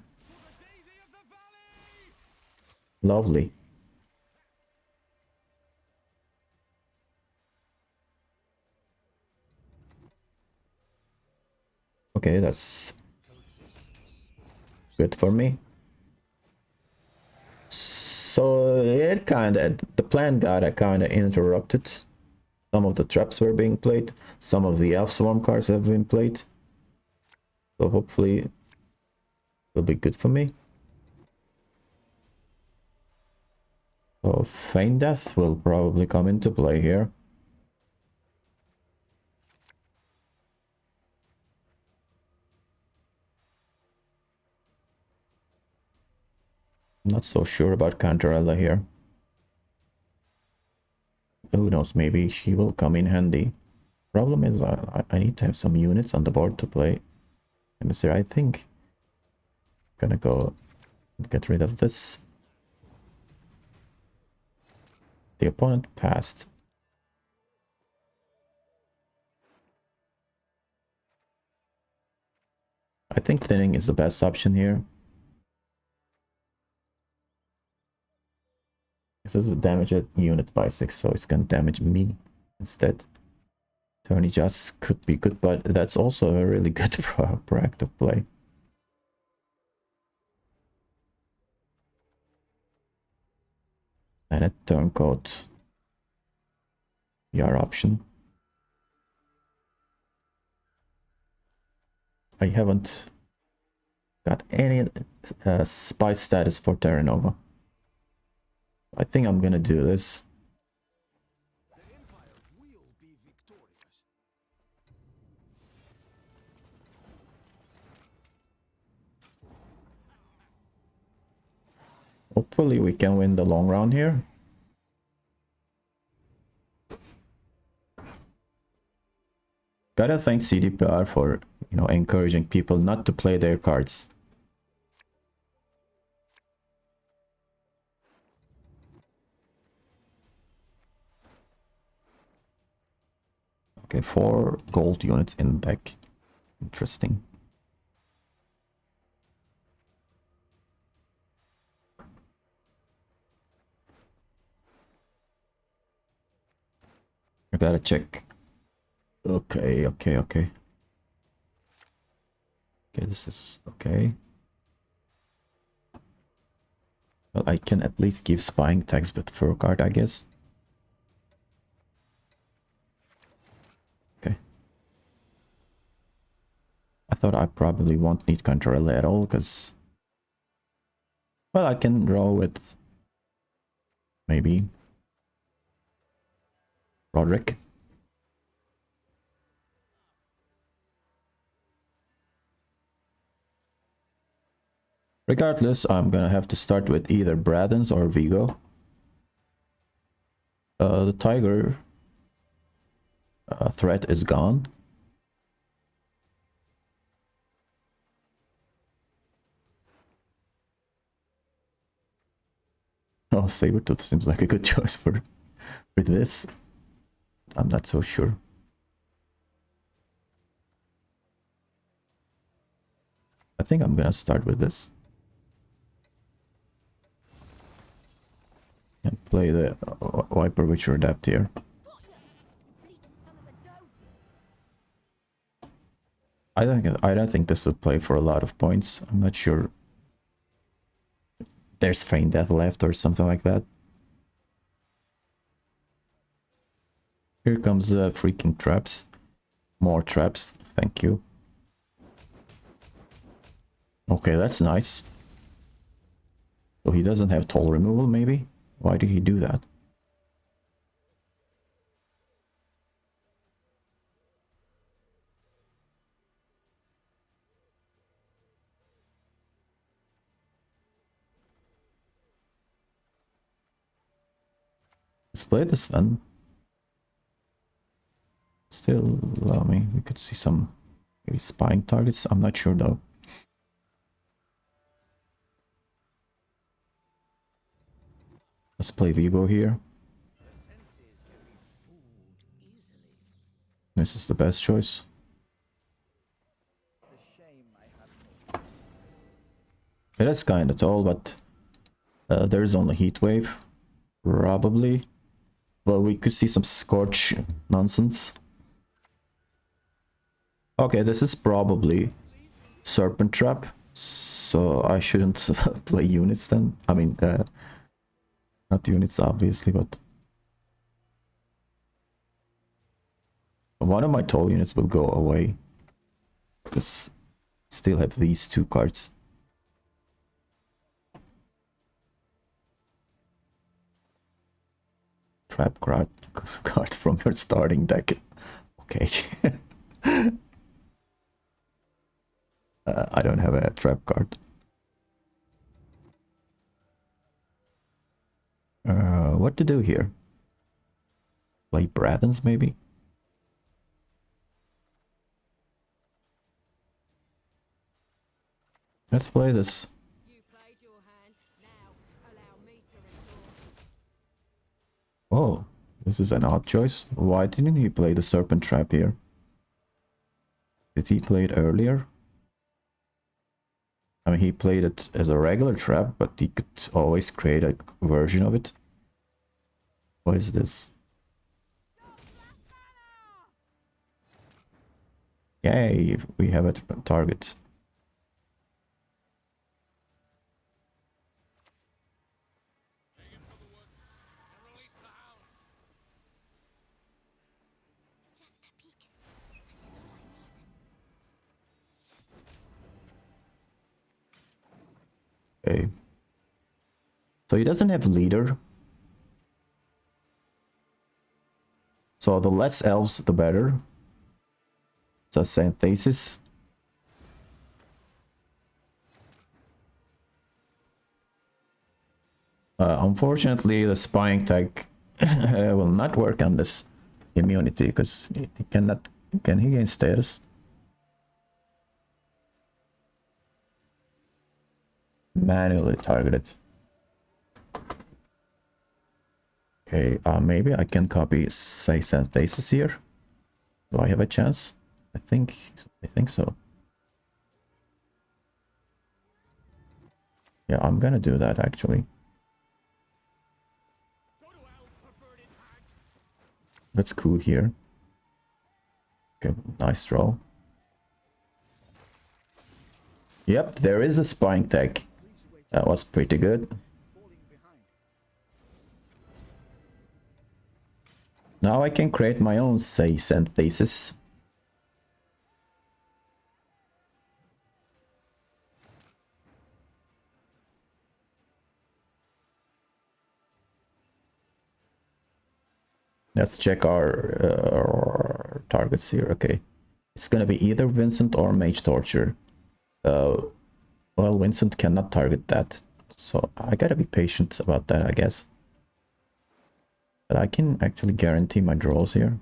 Lovely. Okay, that's good for me. So it the plan got kind of interrupted. Some of the traps were being played. Some of the Elf Swarm cards have been played. So hopefully it'll be good for me. So Feign Death will probably come into play here. I'm not so sure about Cantarella here. Who knows, maybe she will come in handy. Problem is I need to have some units on the board to play Emissary. I think I'm gonna go get rid of this. The opponent passed. I think thinning is the best option here. This is a damaged unit by 6, so it's gonna damage me instead. Tony just could be good, but that's also a really good proactive play. And a turncoat. Your option. I haven't got any spy status for Terra Nova. I think I'm gonna do this. The Empire will be victorious. Hopefully we can win the long round here. Gotta thank CDPR for you know, encouraging people not to play their cards. Okay, 4 gold units in deck. Interesting. I gotta check. Okay. Okay, this is okay. Well, I can at least give spying tags with fur card, I guess. Okay. I thought I probably won't need control at all, because... Well, I can draw with... maybe... Roderick. Regardless, I'm gonna have to start with either Bradens or Vigo. The Tiger threat is gone. Oh, Sabertooth seems like a good choice for this. I'm not so sure. I think I'm gonna start with this. And play the Viper Witcher Adapt here. I don't think this would play for a lot of points. I'm not sure. There's Feign Death left or something like that. Here comes the freaking traps. More traps, thank you. Okay, that's nice. So he doesn't have toll removal, maybe? Why did he do that? Let's play this then. Still, I mean, we could see some maybe spying targets. I'm not sure though. Let's play Vigo here. This is the best choice. It is kind of tall, but there is only Heat Wave. Probably. Well, we could see some Scorch nonsense. Okay, this is probably Serpent Trap, so I shouldn't play units then. I mean, not units obviously, but one of my toll units will go away. Because still have these 2 cards. Trap card from your starting deck. Okay. I don't have a trap card. What to do here? Play Bradens maybe? Let's play this. You played your hand. Now allow me to retort. Oh, this is an odd choice. Why didn't he play the Serpent Trap here? Did he play it earlier? I mean, he played it as a regular trap, but he could always create a version of it. What is this? Yay, we have a target. Okay. So he doesn't have leader. So the less elves, the better. It's a synthesis. Unfortunately, the spying tag will not work on this immunity because he cannot. Can he gain status? manually targeted. Okay, maybe I can copy Size and Faces here. Do I have a chance? I think so. Yeah, I'm gonna do that actually. Let's coup here. Okay, nice draw. Yep, there is a spying tech. That was pretty good. Now I can create my own Size and Faces. Let's check our targets here. Okay, it's gonna be either Vincent or Mage Torture. Well, Vincent cannot target that, so I gotta be patient about that, I guess. But I can actually guarantee my draws here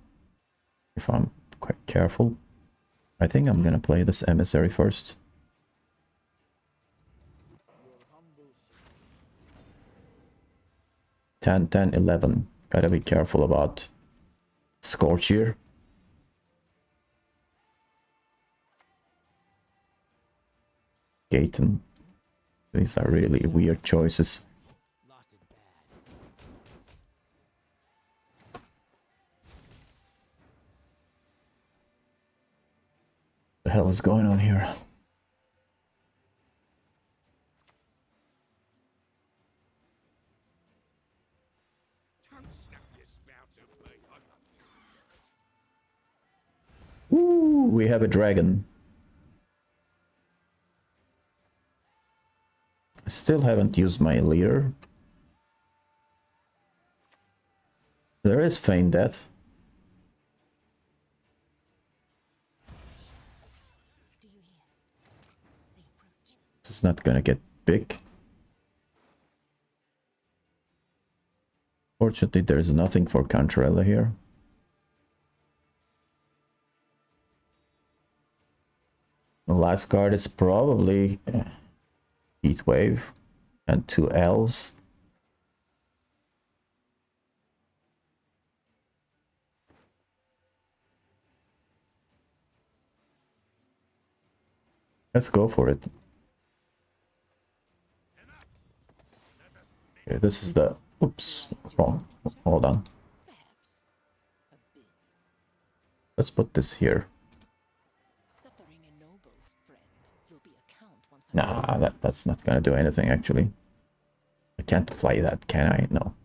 if I'm quite careful. I think I'm gonna play this Emissary first. 10, 10, 11. Gotta be careful about Scorch here. Gaten. These are really weird choices. Lost it bad. The hell is going on here? Don't snap your spout at me. I'm not Ooh, we have a dragon. I still haven't used my leader. There is Feign Death. Do you hear? They approach. This is not gonna get big. Fortunately, there's nothing for Cantrella here. The last card is probably Heatwave and 2 elves. Let's go for it. Okay, this is the... Oops, wrong. Hold on. Perhaps a bit. Let's put this here. Suffering ennobles, friend. You'll be a count once I'm Nah, that's not gonna do anything actually. I can't play that, can I? No.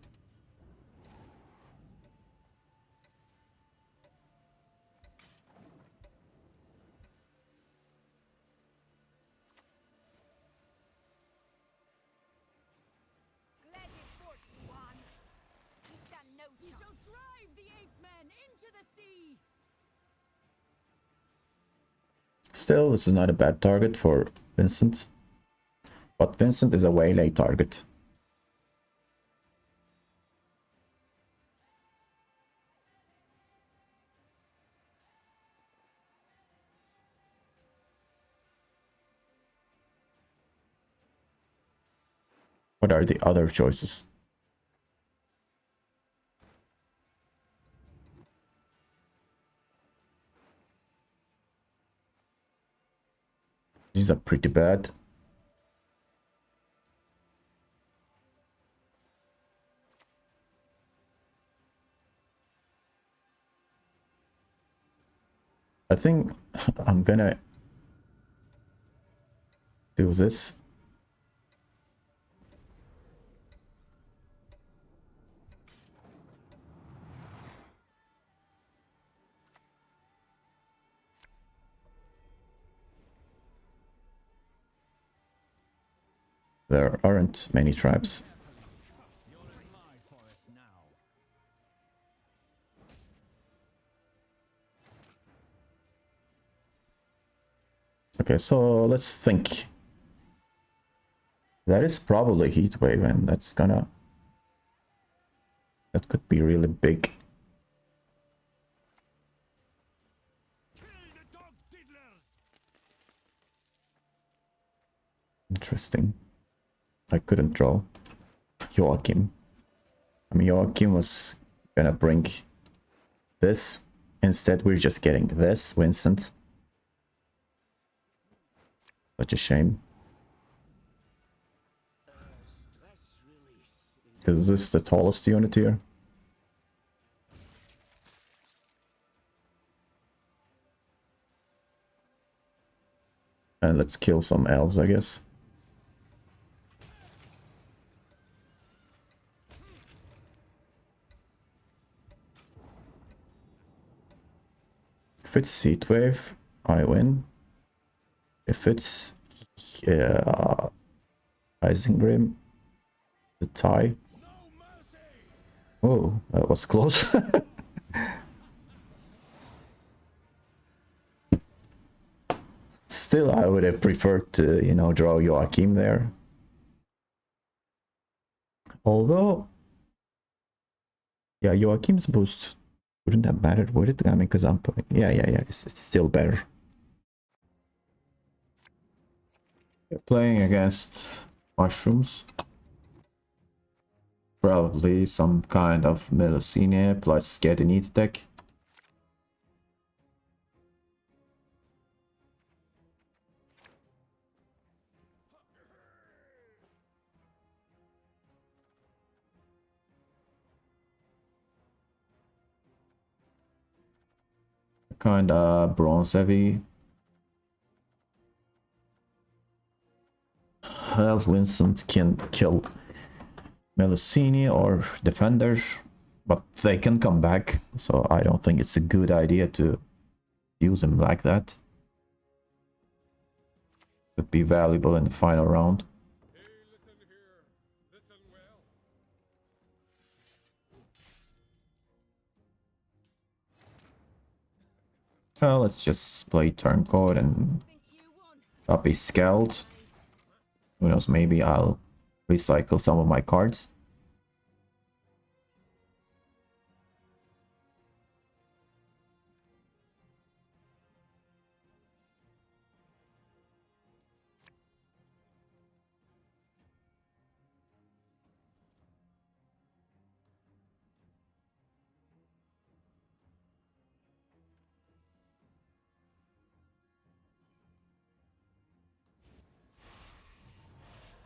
Glad you fought, one. You stand no chance. We shall drive the ape men into the sea. Still, this is not a bad target for Vincent. But Vincent is a waylay target. What are the other choices? These are pretty bad. I think I'm gonna do this. There aren't many traps. You're in my forest now. Okay, so let's think. That is probably Heatwave, and that could be really big. Kill the dog diddlers. Interesting. I couldn't draw Joachim. I mean, Joachim was gonna bring this. Instead, we're just getting this, Vincent. Such a shame. Because this is the tallest unit here. And let's kill some elves, I guess. If it's Heatwave, I win. If it's Isengrim, the tie. Oh, that was close. Still, I would have preferred to, you know, draw Joachim there. Although, yeah, Joachim's boost wouldn't have mattered, would it? I mean, because I'm putting... Yeah, it's still better. You're playing against mushrooms. Probably some kind of Melusine plus get an ETH deck. Kinda bronze heavy. Vincent can kill Melusine or defenders, but they can come back, so I don't think it's a good idea to use them like that. Could be valuable in the final round. Hey, listen here. Listen well. Well, let's just play Turncoat and Think you won? copy Scout. Who knows, maybe I'll recycle some of my cards.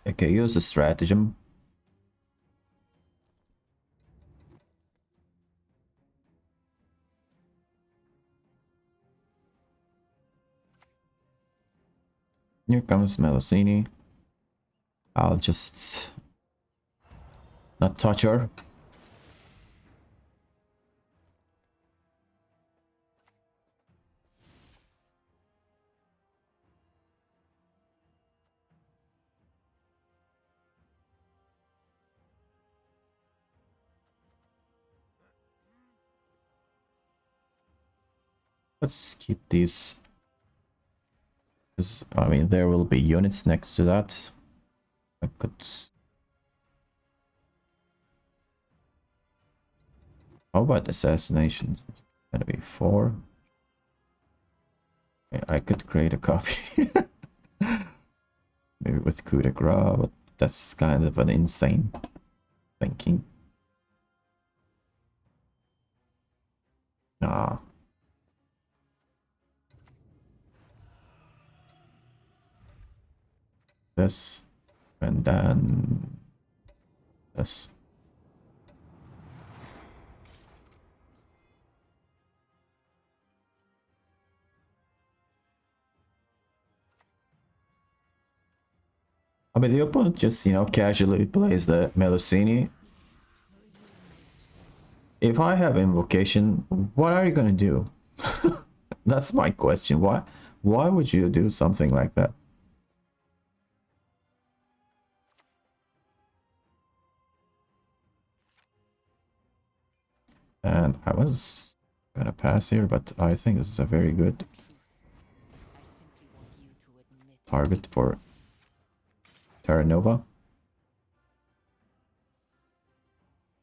Okay, use the stratagem. Here comes Melusine. I'll just not touch her. Let's keep these. Because, I mean, there will be units next to that. I could... How about assassination? It's gonna be 4. Okay, I could create a copy. Maybe with coup de grace, but that's kind of an insane thinking. Ah. This, and then this. I mean, the opponent just, you know, casually plays the Melusine. If I have invocation, what are you gonna do? That's my question. Why would you do something like that? And I was gonna pass here, but I think this is a very good target for Terra Nova.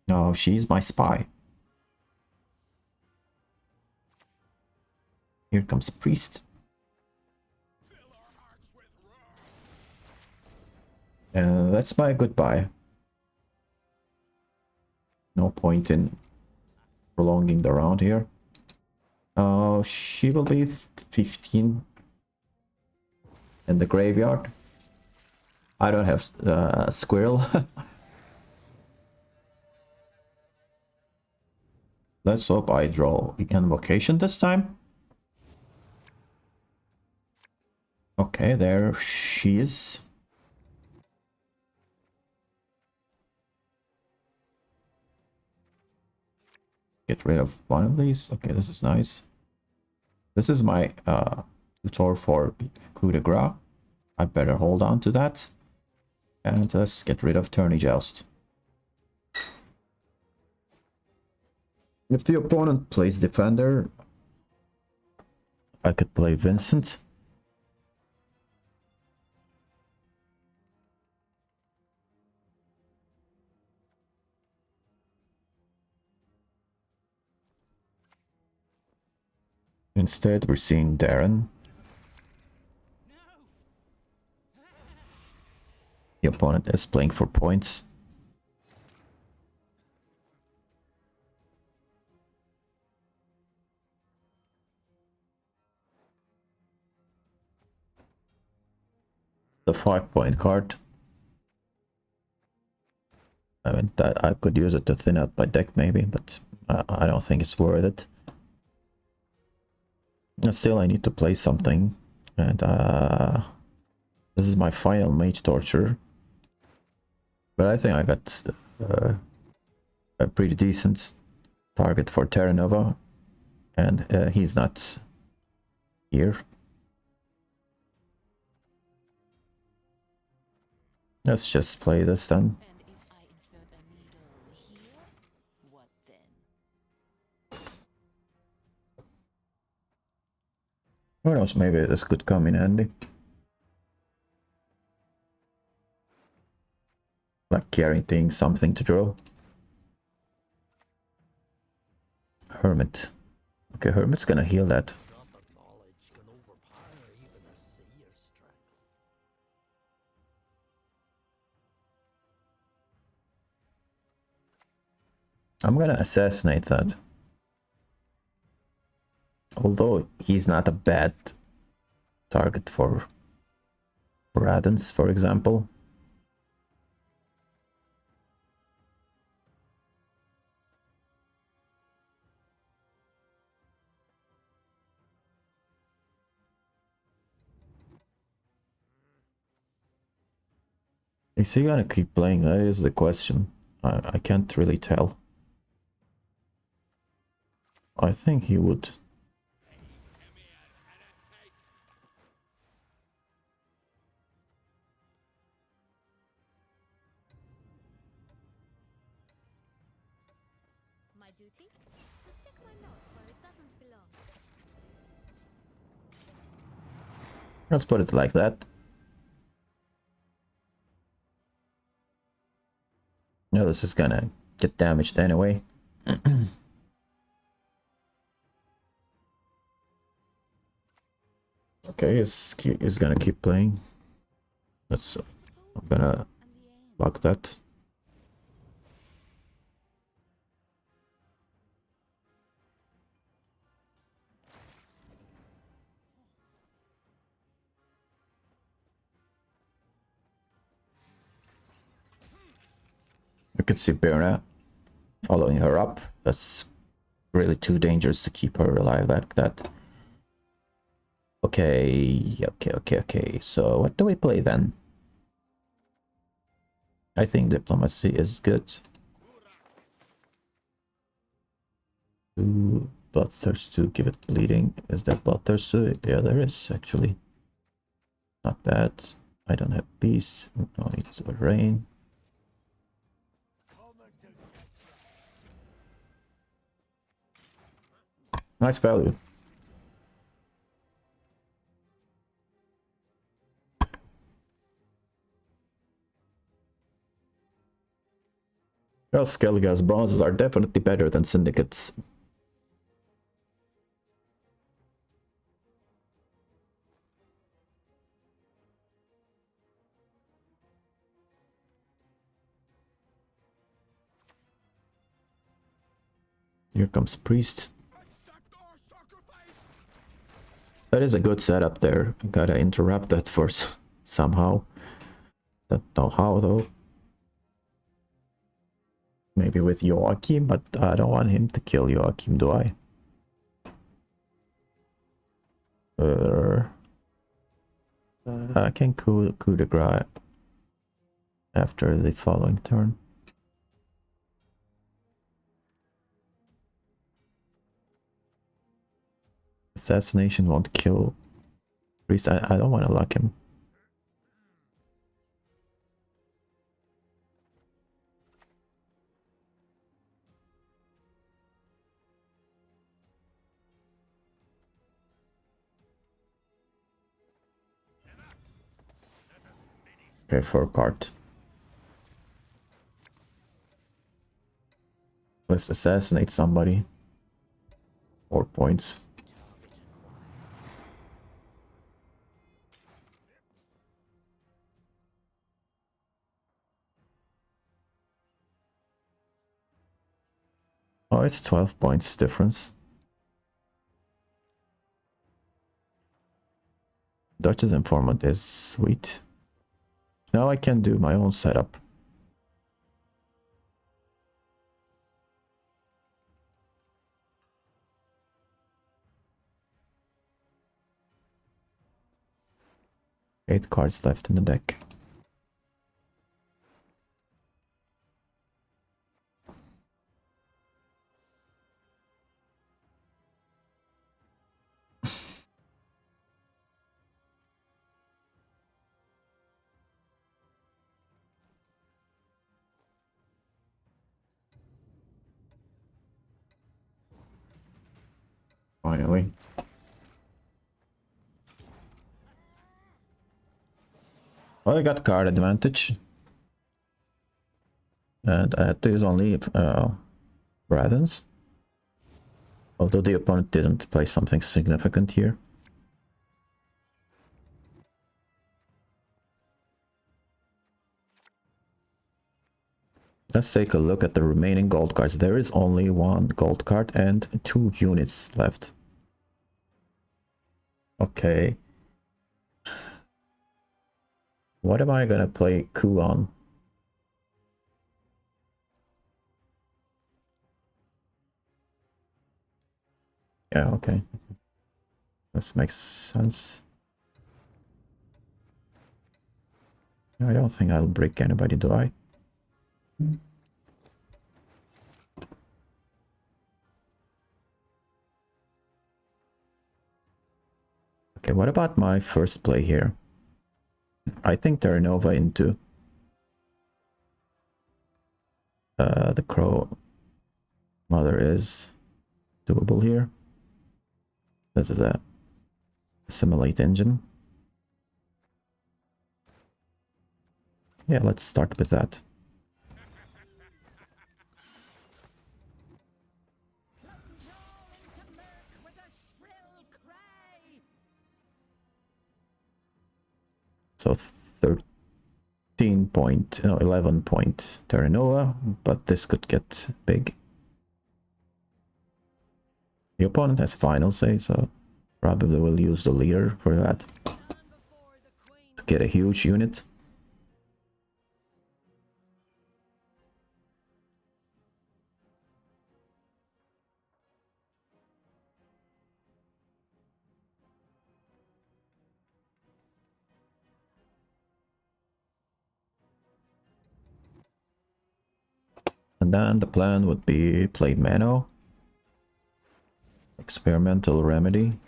No, she's my spy. Here comes Priest. Fill our hearts with wrath. And that's my goodbye. No point in prolonging the round here. She will be 15 in the graveyard. I don't have squirrel. Let's hope I draw invocation this time. Okay, there she is. Get rid of one of these. Okay, this is nice. This is my tutor for coup de grace. I better hold on to that. And let's get rid of Tourney Joust. If the opponent plays defender, I could play Vincent. Instead, we're seeing Darren. The opponent is playing for points. The 5-point card. I mean, that I could use it to thin out my deck maybe, but I don't think it's worth it. Still, I need to play something, and this is my final Mage Torture. But I think I got a pretty decent target for Terra Nova, and he's not here. Let's just play this then. And if I insert a needle here, what then? Who knows, maybe this could come in handy. Like guaranteeing something to draw. Hermit. Okay, Hermit's gonna heal that. I'm gonna assassinate that. Although he's not a bad target for Radens, for example. Is he gonna keep playing? That is the question. I can't really tell. I think he would. My duty? To stick my nose where it doesn't belong. Let's put it like that. No, this is gonna get damaged anyway. Okay, he's gonna keep playing. Let's. I'm gonna block that. You can see Berna following her up. That's really too dangerous to keep her alive like that. Okay. So what do we play then? I think diplomacy is good. Ooh, Bloodthirst to give it bleeding. Is there Bloodthirst to it? Yeah, there is actually. Not bad. I don't have peace. No need to rain. Nice value. Well, Skellige's bronzes are definitely better than Syndicates. Here comes Priest. Accept our sacrifice! That is a good setup there. Gotta interrupt that for somehow. Don't know how though. Maybe with Joachim, but I don't want him to kill Joachim, do I? I can coup de grace after the following turn. Assassination won't kill Priest. I don't want to lock him. Okay, for part. Let's assassinate somebody. 4 points. Oh, it's 12 points difference. Dutch's informant is sweet. Now I can do my own setup. Eight cards left in the deck. Finally. Well, I got card advantage. And I had to use only Bradens. Although the opponent didn't play something significant here. Let's take a look at the remaining gold cards. There is only one gold card and 2 units left. Okay. What am I gonna play coup on? Yeah, okay. This makes sense. I don't think I'll break anybody, do I? Okay, what about my first play here? I think Terra Nova into the Crow Mother is doable here. This is a assimilate engine. Yeah, let's start with that. Plunge all into murk with a shrill cry. So 13 point, no, 11 point Terra Nova, but this could get big. The opponent has final say, so probably will use the leader for that Stand before the queen. to get a huge unit. And then the plan would be play Mano, experimental remedy,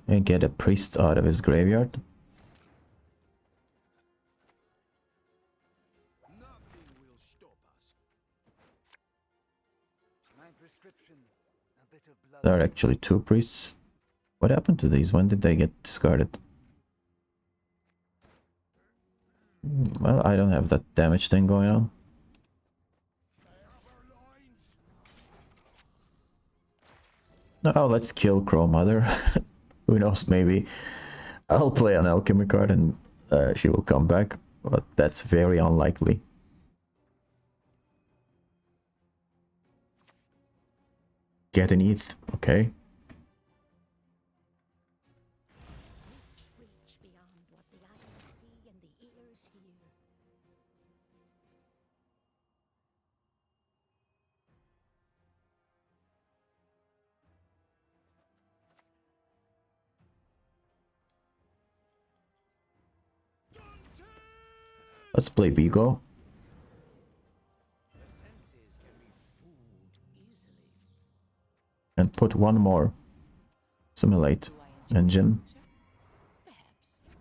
and get a priest out of his graveyard. Nothing will stop us. My prescription, a bit of blood. There are actually 2 priests. What happened to these? When did they get discarded? Well, I don't have that damage thing going on. No, let's kill Crow Mother. Who knows, maybe I'll play an alchemy card and she will come back, but that's very unlikely. Get an ETH, okay. Reach beyond what the eyes see and the ears hear. Let's play Vigo. The senses can be fooled easily. And put one more simulate Do I enjoy engine. torture? Perhaps. A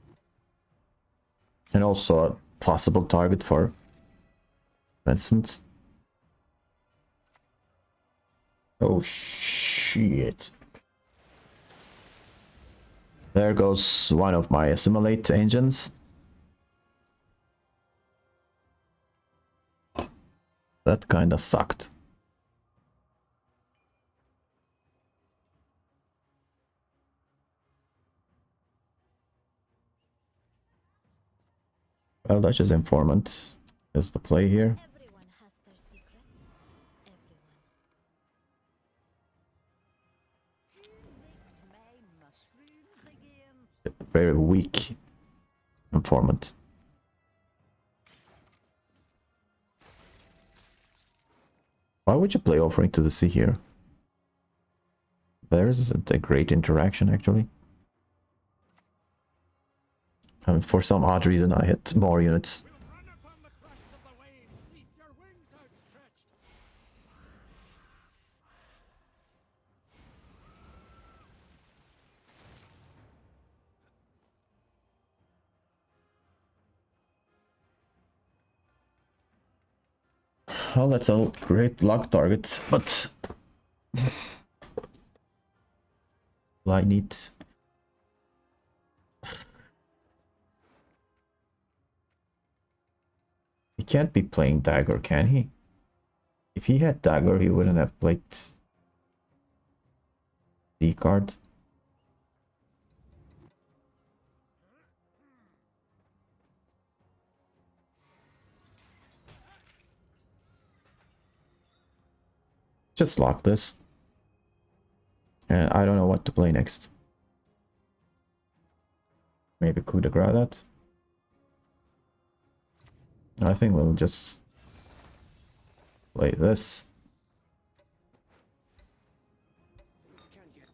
bit. And also a possible target for Vincent. Oh shit. There goes one of my simulate engines. That kinda sucked. Well, Dutch's informant is the play here. Everyone has their secrets. Everyone. Who licked my mushrooms again? Very weak informant. Why would you play Offering to the Sea here? There isn't a great interaction actually. I mean, for some odd reason I hit more units. We'll run upon the crest of the waves. Keep your wings outstretched. Well, that's a great luck target, but I need. He can't be playing dagger, can he? If he had dagger, he wouldn't have played D card. Just lock this. And I don't know what to play next. Maybe coup de grace that. I think we'll just play this. Things can get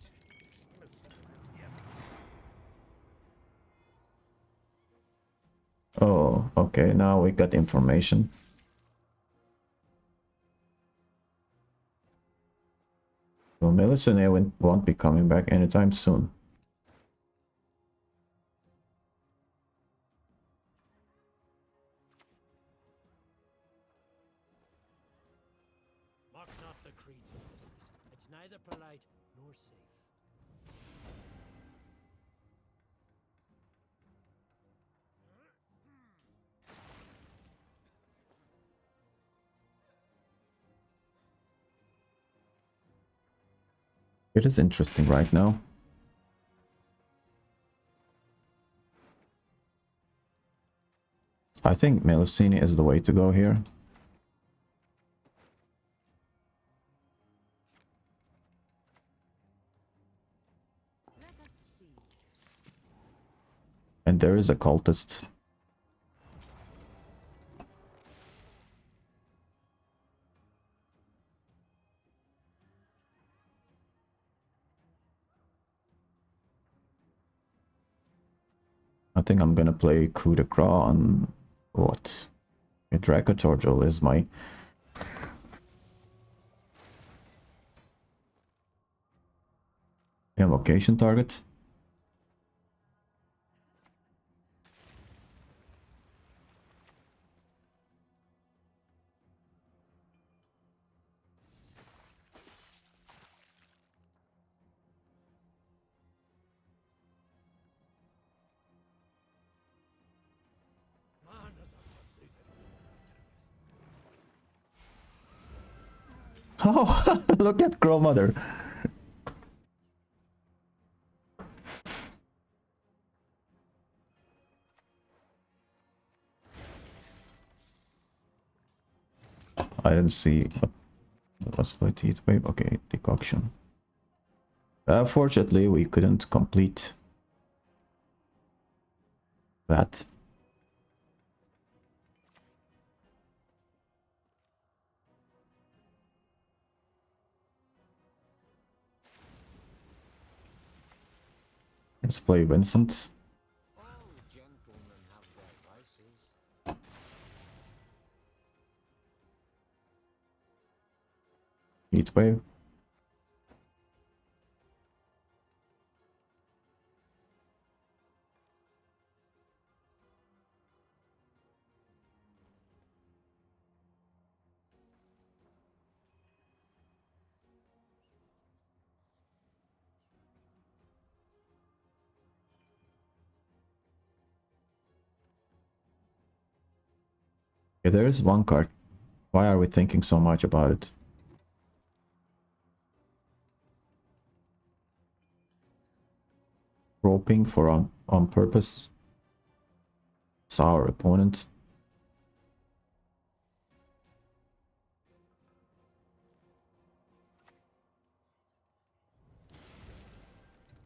explosive around here. Oh, okay, now we got information. So Melusine won't be coming back anytime soon. Mock not the creeds of others. It's neither polite nor safe. It is interesting right now. I think Melusine is the way to go here. Let us see. And there is a cultist. I think I'm gonna play coup de grace on what? A Dracotorgel is my invocation target. Man has a polluted Oh, look at Crow Mother. I didn't see Possibility heat wave. Okay, decoction. Fortunately, we couldn't complete that. Let's play Vincent. All gentlemen have their vices. Heat wave. Okay, there is one card. Why are we thinking so much about it? Roping for on purpose. It's our opponent.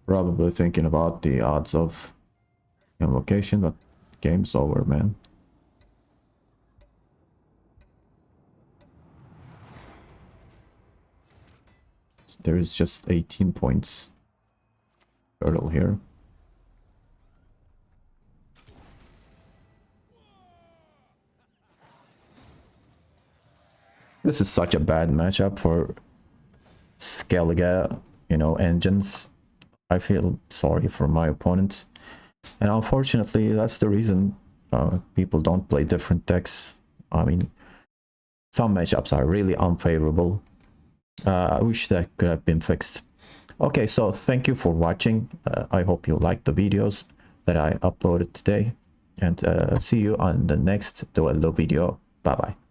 Probably thinking about the odds of invocation, but game's over, man. There is just 18 points. Turtle here. This is such a bad matchup for Skellige, you know, engines. I feel sorry for my opponents. And unfortunately, that's the reason people don't play different decks. I mean, some matchups are really unfavorable. I wish that could have been fixed. Okay, so thank you for watching. I hope you liked the videos that I uploaded today. And see you on the next Duello video. Bye-bye.